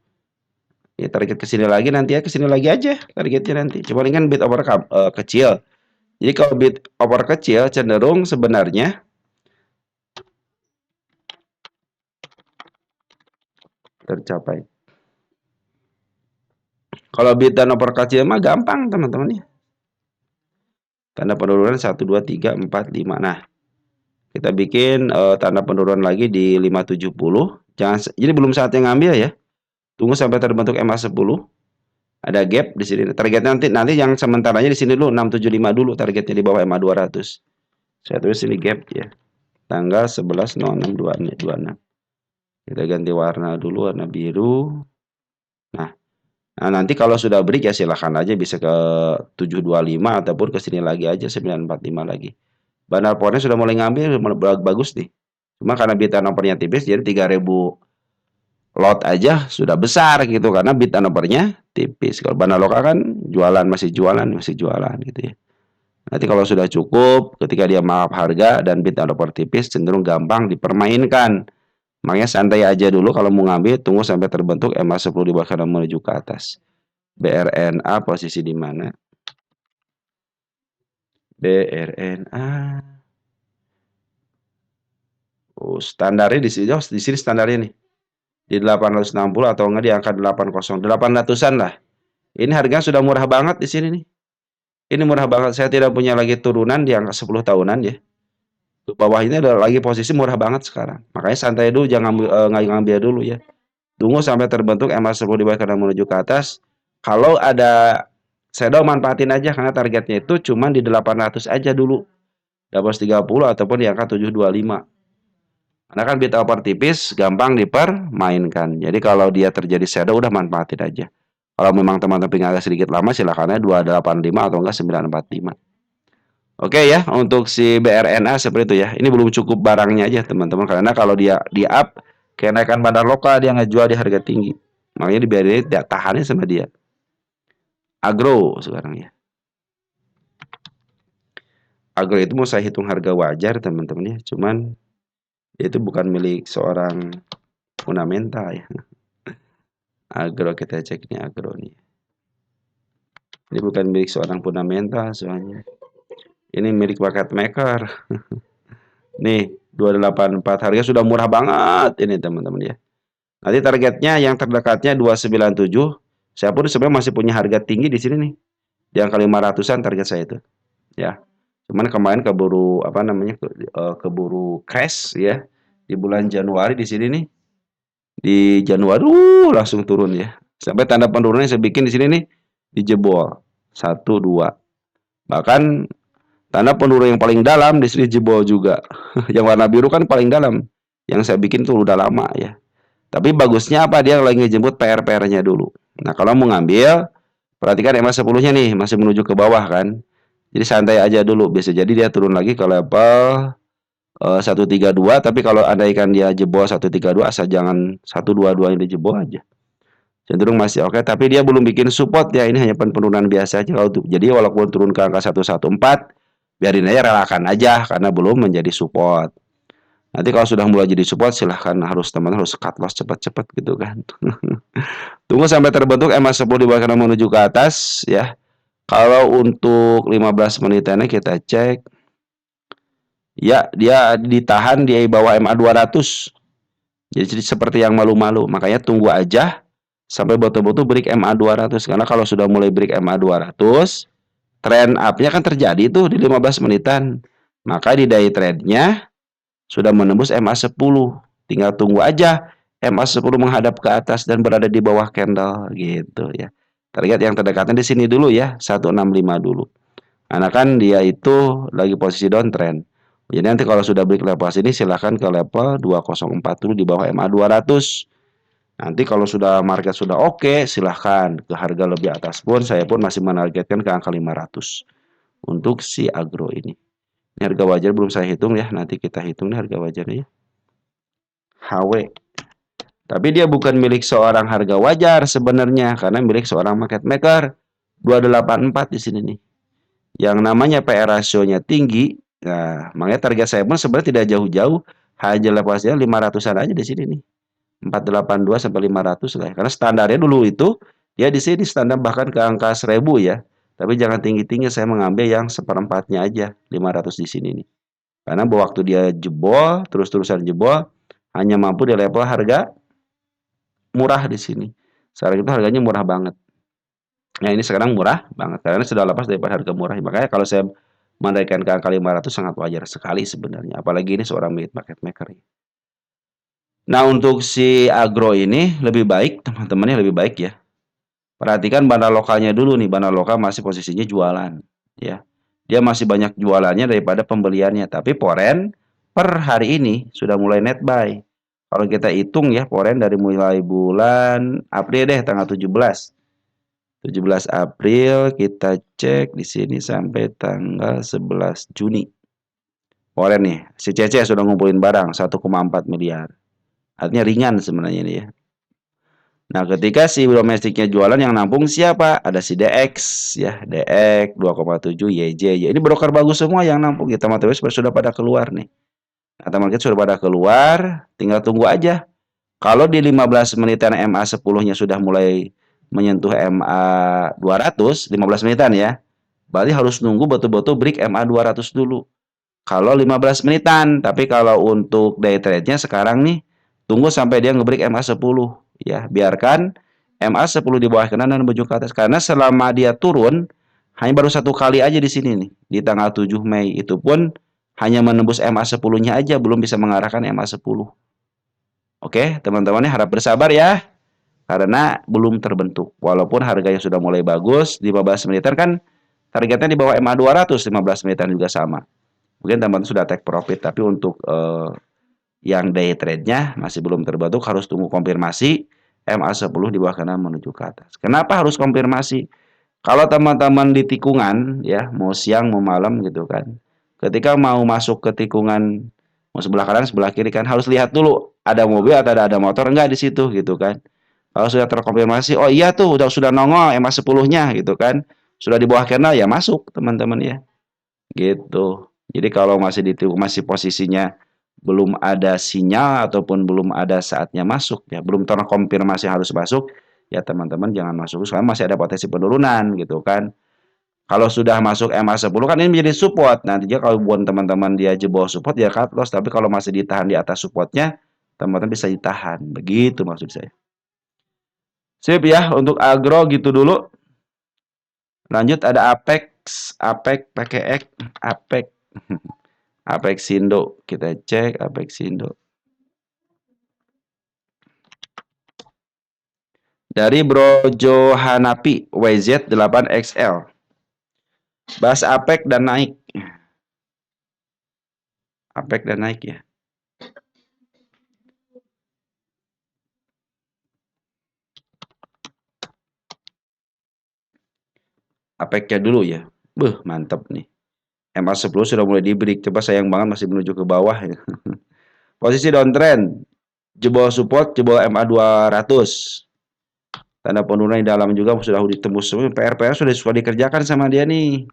Ya target ke sini lagi nanti ya, ke sini lagi aja targetnya nanti. Cuma ini kan bid over kecil. Jadi kalau bid over kecil cenderung sebenarnya tercapai. Kalau bid dan over kecil mah gampang teman-teman ya. Tanda penurunan 1, 2, 3, 4, 5. Nah, kita bikin tanda penurunan lagi di 570. Jadi belum saatnya ngambil ya. Tunggu sampai terbentuk MA10. Ada gap di sini. Targetnya nanti yang sementaranya di sini dulu 675 dulu targetnya di bawah MA 200. Saya tulis sini gap ya. Tanggal 11.06.26. Kita ganti warna dulu, warna biru. Nah, nanti kalau sudah break ya silahkan aja bisa ke 725 ataupun ke sini lagi aja 945 lagi. Bandar powernya sudah mulai ngambil, bagus nih. Cuma karena bid turnovernya tipis jadi 3000 lot aja sudah besar gitu karena bid turnovernya tipis. Kalau bandar lokal kan masih jualan gitu ya. Nanti kalau sudah cukup ketika dia maaf harga dan bid turnover tipis cenderung gampang dipermainkan. Makanya santai aja dulu kalau mau ngambil, tunggu sampai terbentuk MA10 di bawah menuju ke atas. BRNA posisi di mana? BRNA. Oh, standarnya di sini standarnya nih. Di 860 atau enggak di angka 80, 800-an lah. Ini harganya sudah murah banget di sini nih. Ini murah banget. Saya tidak punya lagi turunan di angka 10 tahunan ya. Di bawah ini ada lagi posisi murah banget sekarang. Makanya santai dulu, jangan ngambil dulu ya. Tunggu sampai terbentuk MA10 di bawah karena menuju ke atas. Kalau ada shadow manfaatin aja karena targetnya itu cuma di 800 aja dulu. 830 ataupun di angka 725. Karena kan bid over tipis gampang dipermainkan. Jadi kalau dia terjadi shadow udah manfaatin aja. Kalau memang teman-teman pengen agak sedikit lama silakan aja 285 atau enggak 945. Oke ya, untuk si BRNA seperti itu ya. Ini belum cukup barangnya aja teman-teman karena kalau dia di up kenaikan bandar lokal dia ngejual di harga tinggi. Makanya dibiarin tahannya sama dia. Agro sekarang ya. Agro itu mau saya hitung harga wajar teman-teman ya. Cuman itu bukan milik seorang fundamental ya. Agro kita cek nih agro nih. Ini bukan milik seorang fundamental soalnya. Ini milik market maker. Nih 284 harga sudah murah banget ini teman-teman ya. Nanti targetnya yang terdekatnya 297. Saya pun sebenarnya masih punya harga tinggi di sini nih. Di angka 500-an target saya itu. Ya. Cuman kemarin keburu apa namanya keburu crash ya. Di bulan Januari di sini nih, di Januari langsung turun ya. Sampai tanda penurunan yang saya bikin di sini nih dijebol. Satu, dua. Bahkan tanda penurunan yang paling dalam di sini jebol juga. Yang warna biru kan paling dalam. Yang saya bikin tuh udah lama ya. Tapi bagusnya apa? Dia lagi ngejemput PR-PR-nya dulu. Nah, kalau mau ngambil, perhatikan EMA 10-nya nih, masih menuju ke bawah kan. Jadi santai aja dulu. Bisa jadi dia turun lagi ke level 132, tapi kalau andaikan dia jebol 132, asal jangan 122 yang dijebol aja. Cenderung masih oke, tapi dia belum bikin support ya. Ini hanya penurunan biasa aja kalau tuh. Jadi walaupun turun ke angka 114, biarin aja, relakan aja karena belum menjadi support. Nanti kalau sudah mulai jadi support, silahkan teman harus cut loss cepat-cepat gitu kan. Tunggu sampai terbentuk EMA 10 di bawah kanan menuju ke atas ya. Kalau untuk 15 menitannya kita cek, ya dia ditahan di bawah MA 200. Jadi seperti yang malu-malu. Makanya tunggu aja sampai betul-betul break MA 200. Karena kalau sudah mulai break MA 200, trend up-nya kan terjadi tuh di 15 menitan. Maka di day trade-nya sudah menembus MA 10. Tinggal tunggu aja MA 10 menghadap ke atas dan berada di bawah candle gitu ya. Target yang terdekatnya di sini dulu ya, 165 dulu. Karena kan dia itu lagi posisi downtrend. Jadi nanti kalau sudah break level sini silahkan ke level 204 dulu di bawah MA 200. Nanti kalau sudah market sudah oke, silahkan ke harga lebih atas pun saya pun masih menargetkan ke angka 500 untuk si agro ini. Ini harga wajar belum saya hitung ya, nanti kita hitung nih harga wajarnya ya. HW. Tapi dia bukan milik seorang harga wajar sebenarnya karena milik seorang market maker. 284 di sini nih. Yang namanya PR rasionya tinggi. Nah, makanya target saya pun sebenarnya tidak jauh-jauh, hanya lepasnya 500-an aja di sini nih. 482 sampai 500 lah. Karena standarnya dulu itu dia di sini standar bahkan ke angka 1000 ya. Tapi jangan tinggi-tinggi, saya mengambil yang seperempatnya aja, 500 di sini nih. Karena waktu dia jebol, terus-terusan jebol, hanya mampu di level harga murah di sini. Sekarang itu harganya murah banget. Nah, ini sekarang murah banget karena sudah lepas daripada harga murah. Makanya kalau saya menaikkan ke angka 500 sangat wajar sekali sebenarnya. Apalagi ini seorang market maker. Nah, untuk si agro ini lebih baik, teman-temannya lebih baik ya. Perhatikan banda lokalnya dulu nih. Banda lokal masih posisinya jualan. Ya, dia masih banyak jualannya daripada pembeliannya. Tapi Foreign per hari ini sudah mulai net buy. Kalau kita hitung ya, Foreign dari mulai bulan April deh, tanggal 17. 17 April kita cek di sini sampai tanggal 11 Juni. Foreign nih, si Cece sudah ngumpulin barang 1,4 miliar. Artinya ringan sebenarnya ini ya. Nah, ketika si domestiknya jualan yang nampung siapa? Ada si DX ya, DX 2,7 YJ. Ini broker bagus semua yang nampung. Kita materi sudah pada keluar nih. Nah, teman kita sudah pada keluar, tinggal tunggu aja. Kalau di 15 menitan MA 10-nya sudah mulai menyentuh MA 200, 15 menitan ya. Berarti harus nunggu betul-betul break MA 200 dulu. Kalau 15 menitan, tapi kalau untuk day trade-nya sekarang nih, tunggu sampai dia ngebreak MA 10 ya. Biarkan MA 10 di bawah kanan dan menuju ke atas karena selama dia turun hanya baru satu kali aja di sini nih, di tanggal 7 Mei. Itu pun hanya menembus MA 10-nya aja, belum bisa mengarahkan MA 10. Oke, teman-temannya harap bersabar ya. Karena belum terbentuk. Walaupun harganya sudah mulai bagus, 15 menitan kan targetnya di bawah MA 200, 15 menitan juga sama. Mungkin teman-teman sudah take profit, tapi untuk yang day trade-nya masih belum terbentuk, harus tunggu konfirmasi MA 10 di bawah kanan menuju ke atas. Kenapa harus konfirmasi? Kalau teman-teman di tikungan, ya mau siang mau malam gitu kan, ketika mau masuk ke tikungan mau sebelah kanan sebelah kiri kan harus lihat dulu ada mobil atau ada motor enggak di situ gitu kan. Kalau sudah terkonfirmasi, oh iya tuh sudah nongol MA 10-nya gitu kan, sudah di bawah kena ya masuk teman-teman ya, gitu. Jadi kalau masih posisinya belum ada sinyal ataupun belum ada saatnya masuk ya, belum terkonfirmasi harus masuk, ya teman-teman jangan masuk soalnya masih ada potensi penurunan gitu kan. Kalau sudah masuk MA 10 kan ini menjadi support. Nantinya kalau buat teman-teman dia jebol support ya cut loss, tapi kalau masih ditahan di atas supportnya, teman-teman bisa ditahan. Begitu maksud saya. Sip ya, untuk agro gitu dulu. Lanjut ada Apex, Apex pakai X, Apex. Apex Indo. Kita cek Apex Indo. Dari Bro Johanapi WZ8XL. Bahas APEC dan naik. APEC dan naik ya. APEC-nya dulu ya. Mantap nih. MA10 sudah mulai di break. Coba sayang banget masih menuju ke bawah ya. Posisi downtrend. Jebol support, jebol MA200. Tanda penurunan di dalam juga sudah ditembus semua. PR-PR sudah dikerjakan sama dia nih.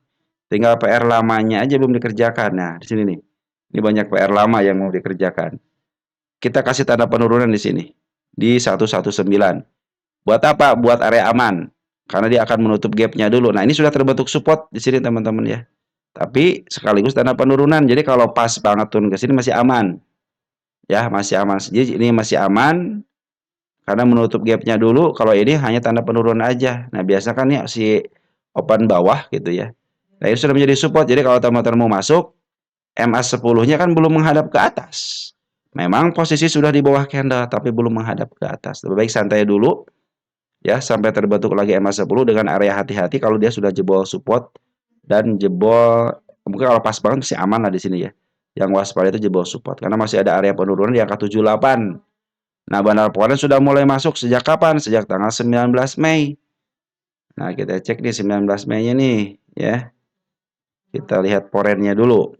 Tinggal PR lamanya aja belum dikerjakan. Nah, di sini nih. Ini banyak PR lama yang mau dikerjakan. Kita kasih tanda penurunan di sini. Di 119. Buat apa? Buat area aman. Karena dia akan menutup gapnya dulu. Nah, ini sudah terbentuk support di sini teman-teman ya. Tapi sekaligus tanda penurunan. Jadi kalau pas banget turun ke sini masih aman. Ya, masih aman. Jadi ini masih aman. Karena menutup gapnya dulu. Kalau ini hanya tanda penurunan aja. Nah, biasa kan ya si open bawah gitu ya. Nah, ini sudah menjadi support. Jadi kalau teman-teman mau masuk, MA10-nya kan belum menghadap ke atas. Memang posisi sudah di bawah candle, tapi belum menghadap ke atas. Lebih baik santai dulu. Ya, sampai terbentuk lagi MA10 dengan area hati-hati kalau dia sudah jebol support dan jebol, mungkin kalau pas banget masih aman lah di sini ya. Yang waspada itu jebol support karena masih ada area penurunan di angka 78. Nah, bandar poren sudah mulai masuk sejak kapan? Sejak tanggal 19 Mei. Nah, kita cek nih 19 Mei-nya nih ya. Kita lihat porennya dulu.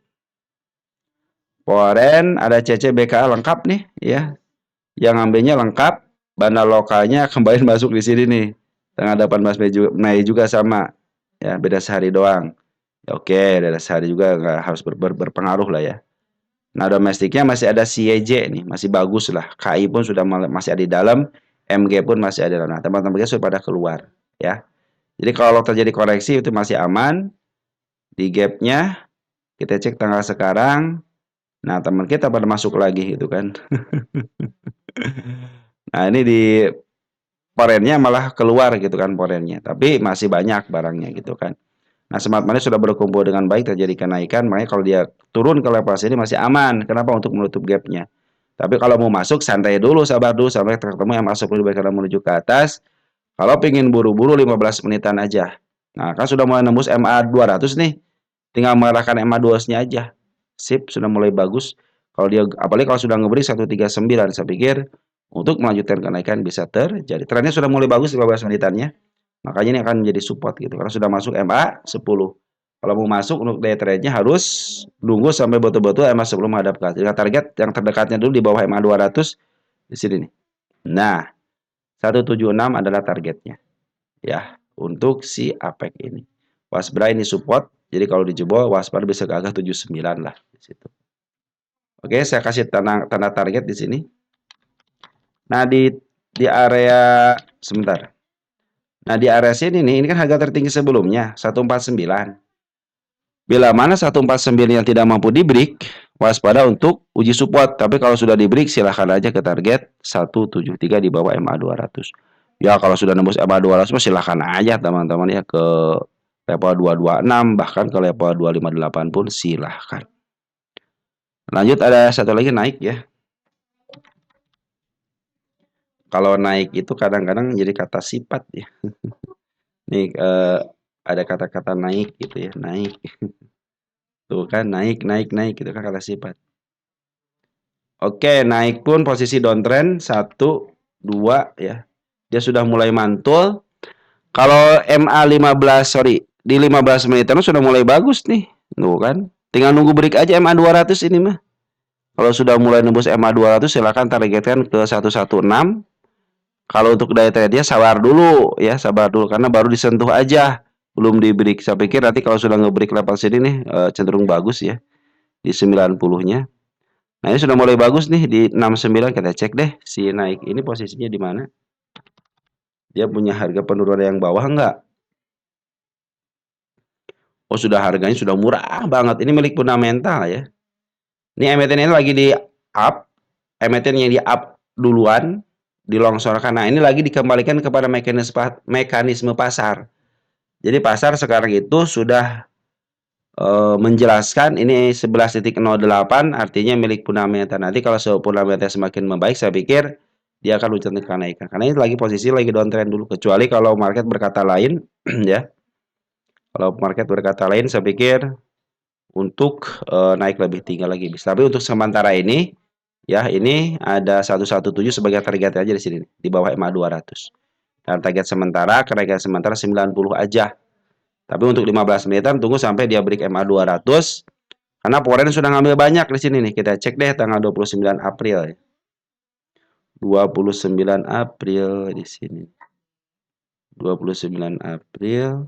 Poren ada CCBK lengkap nih ya. Yang ambilnya lengkap, bandar lokalnya kembali masuk di sini nih. Tanggal 18 Mei juga sama. Ya, beda sehari doang. Ya, oke, beda sehari juga nggak harus berpengaruh lah ya. Nah, domestiknya masih ada CIJ nih, masih bagus lah. KI pun sudah masih ada di dalam, MG pun masih ada. Nah, teman-teman kita sudah pada keluar ya. Jadi kalau terjadi koreksi itu masih aman. Di gapnya kita cek tanggal sekarang. Nah, teman kita pada masuk lagi gitu kan. Nah, ini di porennya malah keluar gitu kan porennya. Tapi masih banyak barangnya gitu kan. Nah, smart money sudah berkumpul dengan baik, terjadi kenaikan. Makanya kalau dia turun ke level sini masih aman. Kenapa? Untuk menutup gapnya. Tapi kalau mau masuk, santai dulu, sabar dulu sampai ketemu yang masuk lebih baik karena menuju ke atas. Kalau pengen buru-buru 15 menitan aja. Nah, kan sudah mulai nembus MA 200 nih. Tinggal mengarahkan MA 200-nya aja. Sip, sudah mulai bagus. Kalau dia, apalagi kalau sudah ngeberi 139, saya pikir untuk melanjutkan kenaikan bisa terjadi. Trennya sudah mulai bagus 15 menitannya. Makanya ini akan menjadi support gitu. Karena sudah masuk MA 10. Kalau mau masuk untuk day trade-nya harus nunggu sampai betul-betul MA 10 menghadap ke atas. Jadi target yang terdekatnya dulu di bawah MA 200 di sini nih. Nah, 176 adalah targetnya. Ya, untuk si APEC ini. Waspada ini support. Jadi kalau dijebol waspada bisa ke angka 79 lah di situ. Oke, saya kasih tanda target di sini. Nah, di area sebentar. Nah, di area sini nih, ini kan harga tertinggi sebelumnya, 149. Bila mana 149 yang tidak mampu di break, waspada untuk uji support. Tapi kalau sudah di break, silahkan aja ke target 173 di bawah MA 200. Ya, kalau sudah nembus MA 200, silahkan aja teman-teman ya ke level 226, bahkan ke level 258 pun silahkan. Lanjut, ada satu lagi naik ya. Kalau naik itu kadang-kadang jadi kata sifat ya. Nih, ada kata-kata naik gitu ya, naik. Tuh kan, naik, gitu kan kata sifat. Oke, naik pun posisi downtrend 1, 2 ya. Dia sudah mulai mantul. Kalau MA 15, sorry, di 15 menit sudah mulai bagus nih. Tuh kan. Tinggal nunggu break aja MA 200 ini mah. Kalau sudah mulai nembus MA 200 silakan targetkan ke 116. Kalau untuk day trade-nya sabar dulu ya, sabar dulu karena baru disentuh aja. Belum di break. Saya pikir nanti kalau sudah nge-break level sini nih cenderung bagus ya di 90-nya. Nah, ini sudah mulai bagus nih di 69. Kita cek deh si naik ini posisinya di mana. Dia punya harga penurunan yang bawah enggak? Oh, sudah harganya sudah murah banget. Ini milik fundamental ya. Ini emiten ini lagi di up. Emiten yang di up duluan dilongsorkan. Nah, ini lagi dikembalikan kepada mekanisme pasar. Jadi pasar sekarang itu sudah menjelaskan ini 11.08 artinya milik fundamental. Nanti kalau fundamental semakin membaik, saya pikir dia akan loncat ke kenaikan. Karena ini lagi posisi lagi downtrend dulu. Kecuali kalau market berkata lain, ya. Kalau market berkata lain, saya pikir untuk naik lebih tinggi lagi bisa. Tapi untuk sementara ini, ya ini ada 117 sebagai target aja di sini, di bawah MA 200. Dan target sementara, kenaikan sementara 90 aja. Tapi untuk 15 menitan tunggu sampai dia break MA 200. Karena foreign sudah ngambil banyak di sini nih. Kita cek deh tanggal 29 April ya. 29 April di sini. 29 April.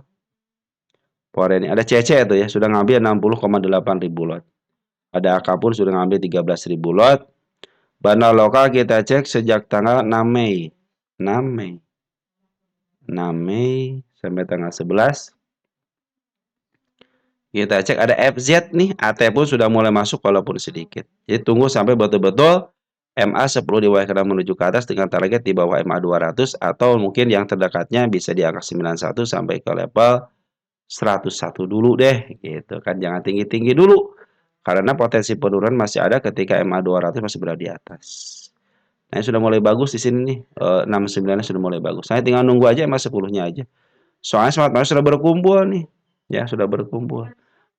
Foreign ada CC itu ya, sudah ngambil 60,8 ribu lot. Ada AK pun sudah ngambil 13 ribu lot. Bandar lokal kita cek sejak tanggal 6 Mei. 6 Mei. 6 Mei sampai tanggal 11. Kita cek ada FZ nih, AT pun sudah mulai masuk walaupun sedikit. Jadi tunggu sampai betul-betul MA 10 diwakilkan menuju ke atas dengan target di bawah MA 200 atau mungkin yang terdekatnya bisa di angka 91 sampai ke level 101 dulu deh gitu kan. Jangan tinggi-tinggi dulu. Karena potensi penurunan masih ada ketika MA 200 masih berada di atas. Nah, sudah mulai bagus di sini nih. 69 sudah mulai bagus. Saya tinggal nunggu aja MA 10-nya aja. Soalnya smart money sudah berkumpul nih. Ya, sudah berkumpul.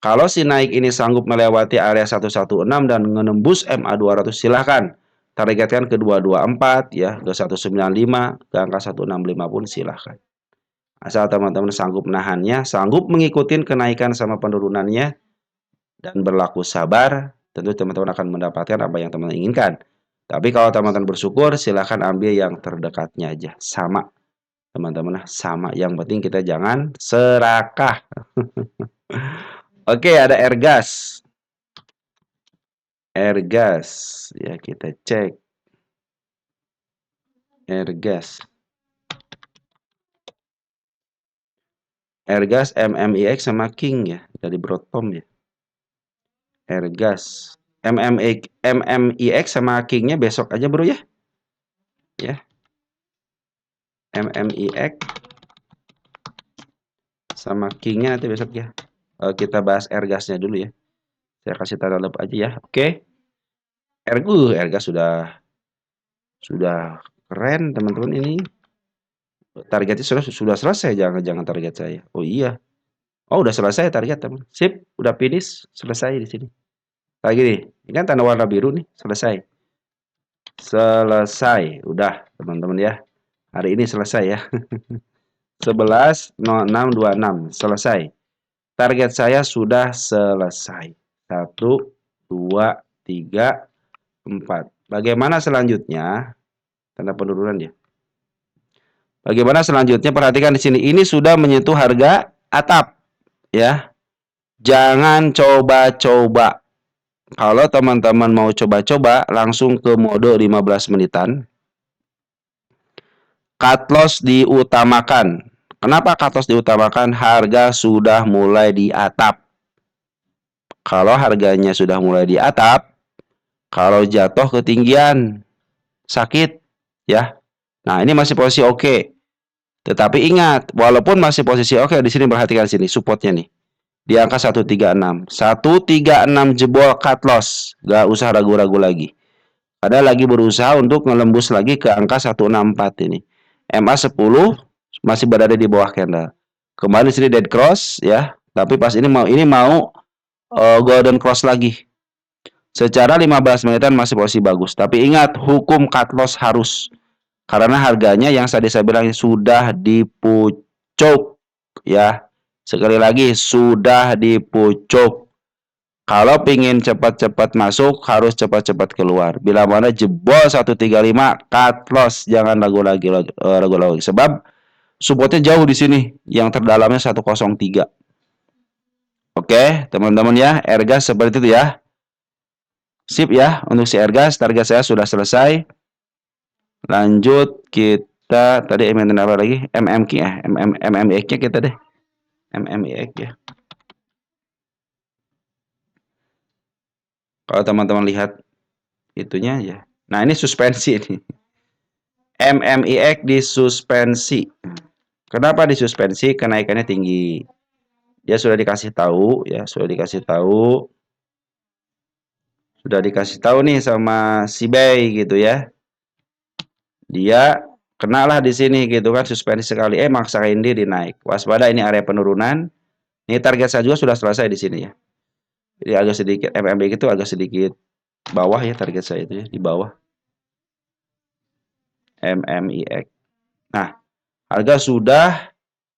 Kalau si naik ini sanggup melewati area 116 dan menembus MA 200 silahkan. Targetkan ke 224 ya, ke 195, ke angka 165 pun silahkan. Asal teman-teman sanggup menahannya, sanggup mengikuti kenaikan sama penurunannya, dan berlaku sabar, tentu teman-teman akan mendapatkan apa yang teman-teman inginkan. Tapi kalau teman-teman bersyukur, silahkan ambil yang terdekatnya aja. Sama, teman-teman. Sama. Yang penting kita jangan serakah. Oke, ada Airgas. Airgas. Ya, kita cek. Airgas. Airgas MMIX sama King ya. Dari Broadcom ya. Airgas. MMIX sama King-nya besok aja bro ya. Ya. MMIX sama King-nya nanti besok ya. Kita bahas Airgas-nya dulu ya. Saya kasih tanda lep aja ya. Oke. Airgas sudah keren teman-teman ini. Targetnya sudah selesai, jangan target saya. Oh iya. Oh, udah selesai target, teman. Sip, udah finish, selesai di sini. Lagi nih. Ini kan tanda warna biru nih, selesai. Selesai, udah teman-teman ya. Hari ini selesai ya. 11.06.26 selesai. Target saya sudah selesai. 1, 2, 3, 4. Bagaimana selanjutnya? Tanda penurunan ya. Bagaimana selanjutnya? Perhatikan di sini. Ini sudah menyentuh harga atap, ya. Jangan coba-coba. Kalau teman-teman mau coba-coba, langsung ke mode 15 menitan. Cut loss diutamakan. Kenapa cut loss diutamakan? Harga sudah mulai di atap. Kalau harganya sudah mulai di atap, kalau jatuh ketinggian, sakit, ya. Nah, ini masih posisi oke. Tetapi ingat, walaupun masih posisi oke, di sini perhatikan sini supportnya nih. Di angka 136. 136 jebol cut loss. Gak usah ragu-ragu lagi. Ada lagi berusaha untuk ngelembus lagi ke angka 164 ini. MA 10 masih berada di bawah candle. Kemarin di sini dead cross ya, tapi pas ini mau golden cross lagi. Secara 15 menitan masih posisi bagus, tapi ingat hukum cut loss harus. Karena harganya yang tadi saya bilang sudah dipucuk ya. Sekali lagi sudah dipucuk. Kalau pingin cepat-cepat masuk harus cepat-cepat keluar. Bila mana jebol 135 cut loss, jangan ragu lagi sebab supportnya jauh di sini, yang terdalamnya 103. Oke, teman-teman ya, Airgas seperti itu ya. Sip ya, untuk si Airgas target saya sudah selesai. Lanjut kita tadi apa lagi? MMK ya, MMX-nya kita deh. MMX ya. Kalau teman-teman lihat itunya ya. Nah, ini suspensi ini. MMIX disuspensi. Kenapa disuspensi? Kenaikannya tinggi. Dia sudah dikasih tahu ya, sudah dikasih tahu nih sama si Bay gitu ya. Dia kenalah di sini gitu kan, suspensi sekali, maksain diri naik. Waspada, ini area penurunan. Ini target saya juga sudah selesai di sini ya. Jadi agak sedikit MMB itu agak sedikit bawah ya, target saya itu ya, di bawah MMIX. Nah, harga sudah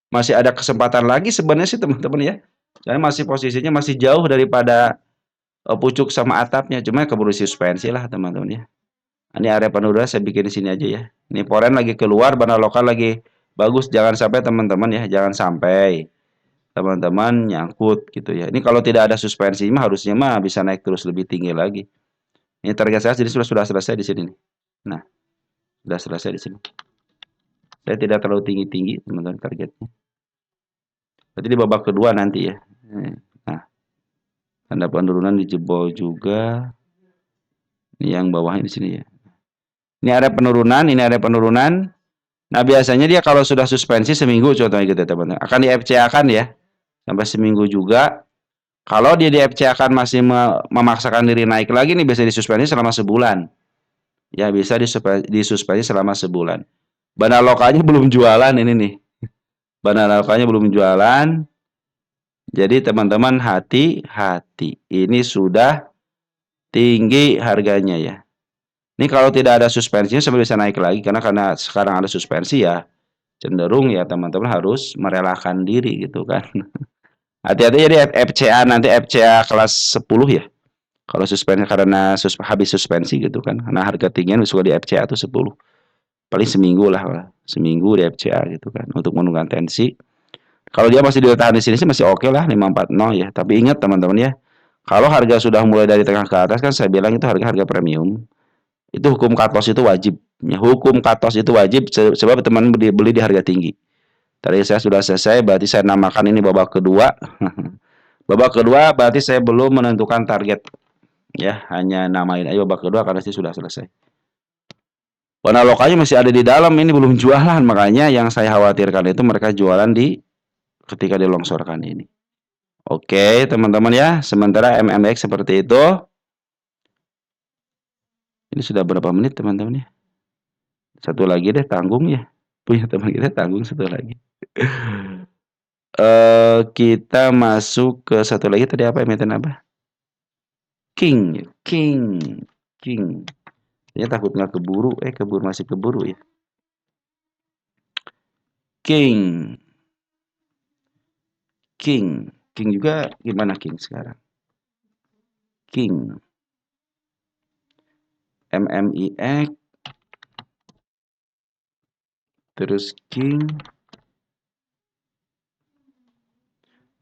masih ada kesempatan lagi sebenarnya sih teman-teman ya. Karena masih posisinya masih jauh daripada pucuk sama atapnya, cuma keburu suspensi lah teman-teman ya. Ini area penurunan saya bikin di sini aja ya. Ini poren lagi keluar, bandar lokal lagi bagus, jangan sampai teman-teman ya, jangan sampai teman-teman nyangkut gitu ya. Ini kalau tidak ada suspensi mah harusnya mah bisa naik terus lebih tinggi lagi. Ini target saya jadi sudah selesai di sini nih. Nah, sudah selesai di sini. Saya tidak terlalu tinggi-tinggi teman-teman targetnya. Berarti di babak kedua nanti ya. Nah, tanda penurunan dijebol juga. Ini yang bawahnya di sini ya. Ini area penurunan, ini area penurunan. Nah, biasanya dia kalau sudah suspensi seminggu contohnya gitu teman-teman. Akan di FCA kan ya. Sampai seminggu juga. Kalau dia di FCA akan masih memaksakan diri naik lagi nih, biasanya disuspensi selama sebulan. Ya, bisa disuspensi selama sebulan. Bandar lokalnya belum jualan ini nih. Bandar lokalnya belum jualan. Jadi teman-teman hati-hati. Ini sudah tinggi harganya ya. Ini kalau tidak ada suspensinya sampai bisa naik lagi karena sekarang ada suspensi ya, cenderung ya teman-teman harus merelakan diri gitu kan. Hati-hati jadi FCA nanti FCA kelas 10 ya. Kalau suspensi karena habis suspensi gitu kan. Karena harga tinggian suka di FCA tuh 10. Paling seminggu lah. Seminggu di FCA gitu kan untuk menurunkan tensi. Kalau dia masih ditahan di sini sih masih oke lah 540 ya. Tapi ingat teman-teman ya, kalau harga sudah mulai dari tengah ke atas kan saya bilang itu harga-harga premium. Itu hukum cut loss itu wajib. Ya, hukum cut loss itu wajib sebab teman beli di harga tinggi. Tadi saya sudah selesai, berarti saya namakan ini babak kedua. Babak kedua berarti saya belum menentukan target. Ya, hanya namain aja babak kedua karena sih sudah selesai. Warna lokalnya masih ada di dalam, ini belum jualan, makanya yang saya khawatirkan itu mereka jualan di ketika dilongsorkan ini. Oke, teman-teman ya, sementara MMX seperti itu. Ini sudah berapa menit teman-teman ya? Satu lagi deh, tanggung ya. Punya teman kita tanggung satu lagi. Kita masuk ke satu lagi tadi apa emiten apa? King. Ya takut nggak keburu, masih keburu ya. King juga gimana King sekarang? King MMIX terus King.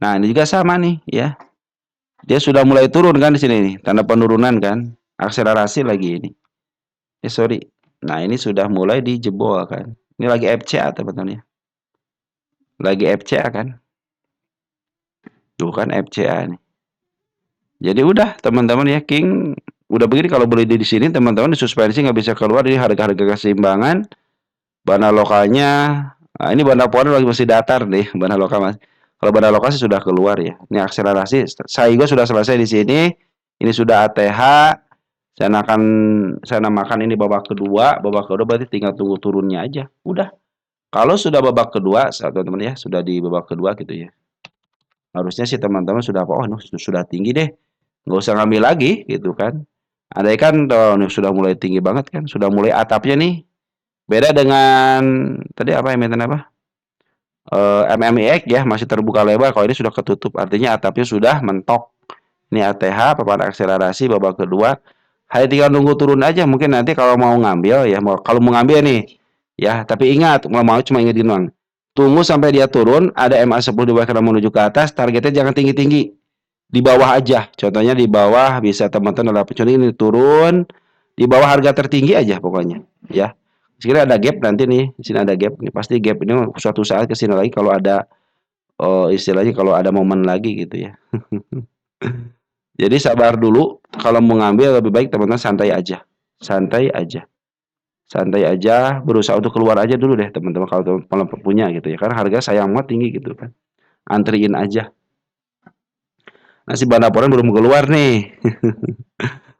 Nah, ini juga sama nih ya. Dia sudah mulai turun kan di sini nih, tanda penurunan kan, akselerasi lagi ini. Sorry. Nah, ini sudah mulai dijebol kan. Ini lagi FCA teman-teman ya. Lagi FCA kan. Tuh kan FCA nih. Jadi udah teman-teman ya, King udah begini kalau beli di sini teman-teman disuspensi nggak bisa keluar di harga-harga keseimbangan. Bandar lokalnya, nah ini bandar poren lagi masih datar nih, bandar lokal mas. Kalau bandar lokal sih sudah keluar ya. Ini akselerasi, saya juga sudah selesai di sini. Ini sudah ATH. Saya namakan ini babak kedua berarti tinggal tunggu turunnya aja. Udah. Kalau sudah babak kedua, teman-teman ya, sudah di babak kedua gitu ya. Harusnya sih teman-teman sudah sudah tinggi deh. Nggak usah ngambil lagi gitu kan. Andai kan sudah mulai tinggi banget kan, sudah mulai atapnya nih. Beda dengan tadi apa emiten apa? MMIX ya masih terbuka lebar. Kalau ini sudah ketutup, artinya atapnya sudah mentok. Ini ATH papan akselerasi babak kedua. Hanya tinggal nunggu turun aja. Mungkin nanti kalau mau ngambil ya, kalau mau ngambil nih ya. Tapi ingat, mau cuma ingetin doang. Tunggu sampai dia turun, ada MA10 di bawah karena menuju ke atas. Targetnya jangan tinggi-tinggi, di bawah aja. Contohnya di bawah bisa teman-teman ada contoh ini turun di bawah harga tertinggi aja pokoknya ya. Sekiranya ada gap nanti nih, di sini ada gap. Ini pasti gap ini suatu saat ke sini lagi kalau ada istilahnya kalau ada momen lagi gitu ya. Jadi sabar dulu, kalau mau ngambil lebih baik teman-teman santai aja. Santai aja. Santai aja, berusaha untuk keluar aja dulu deh teman-teman kalau teman-teman punya gitu ya. Karena harga sayang banget tinggi gitu kan. Antriin aja. Nasi bandar poren belum keluar nih.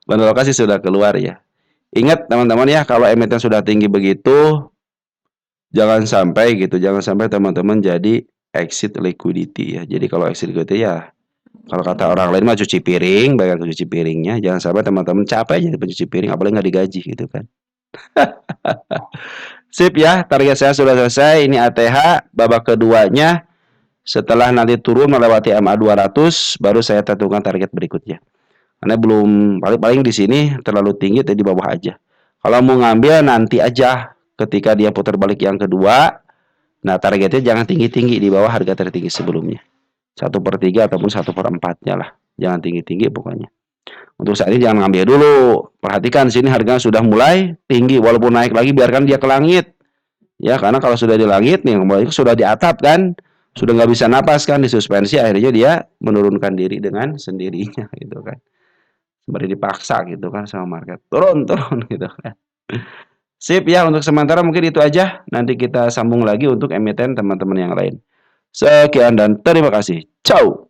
Bandar lokasi sudah keluar ya. Ingat teman-teman ya, kalau emiten sudah tinggi begitu, jangan sampai gitu, jangan sampai teman-teman jadi exit liquidity ya. Jadi kalau exit liquidity ya, kalau kata orang lain mah cuci piring, bayar cuci piringnya. Jangan sampai teman-teman capek jadi pencuci piring, apalagi nggak digaji gitu kan. Sip ya, target saya sudah selesai. Ini ATH, babak keduanya. Setelah nanti turun melewati MA 200, baru saya tentukan target berikutnya. Karena belum paling-paling di sini terlalu tinggi, jadi di bawah aja. Kalau mau ngambil nanti aja ketika dia putar balik yang kedua. Nah targetnya jangan tinggi-tinggi di bawah harga tertinggi sebelumnya. 1/3 ataupun 1/4-nya lah. Jangan tinggi-tinggi pokoknya. Untuk saat ini jangan ngambil dulu. Perhatikan sini harga sudah mulai tinggi, walaupun naik lagi biarkan dia ke langit. Ya karena kalau sudah di langit nih, sudah di atap kan, sudah nggak bisa napas kan, disuspensi, akhirnya dia menurunkan diri dengan sendirinya gitu kan. Seperti dipaksa gitu kan sama market. Turun, turun gitu kan. Sip ya, untuk sementara mungkin itu aja. Nanti kita sambung lagi untuk emiten teman-teman yang lain. Sekian dan terima kasih. Ciao.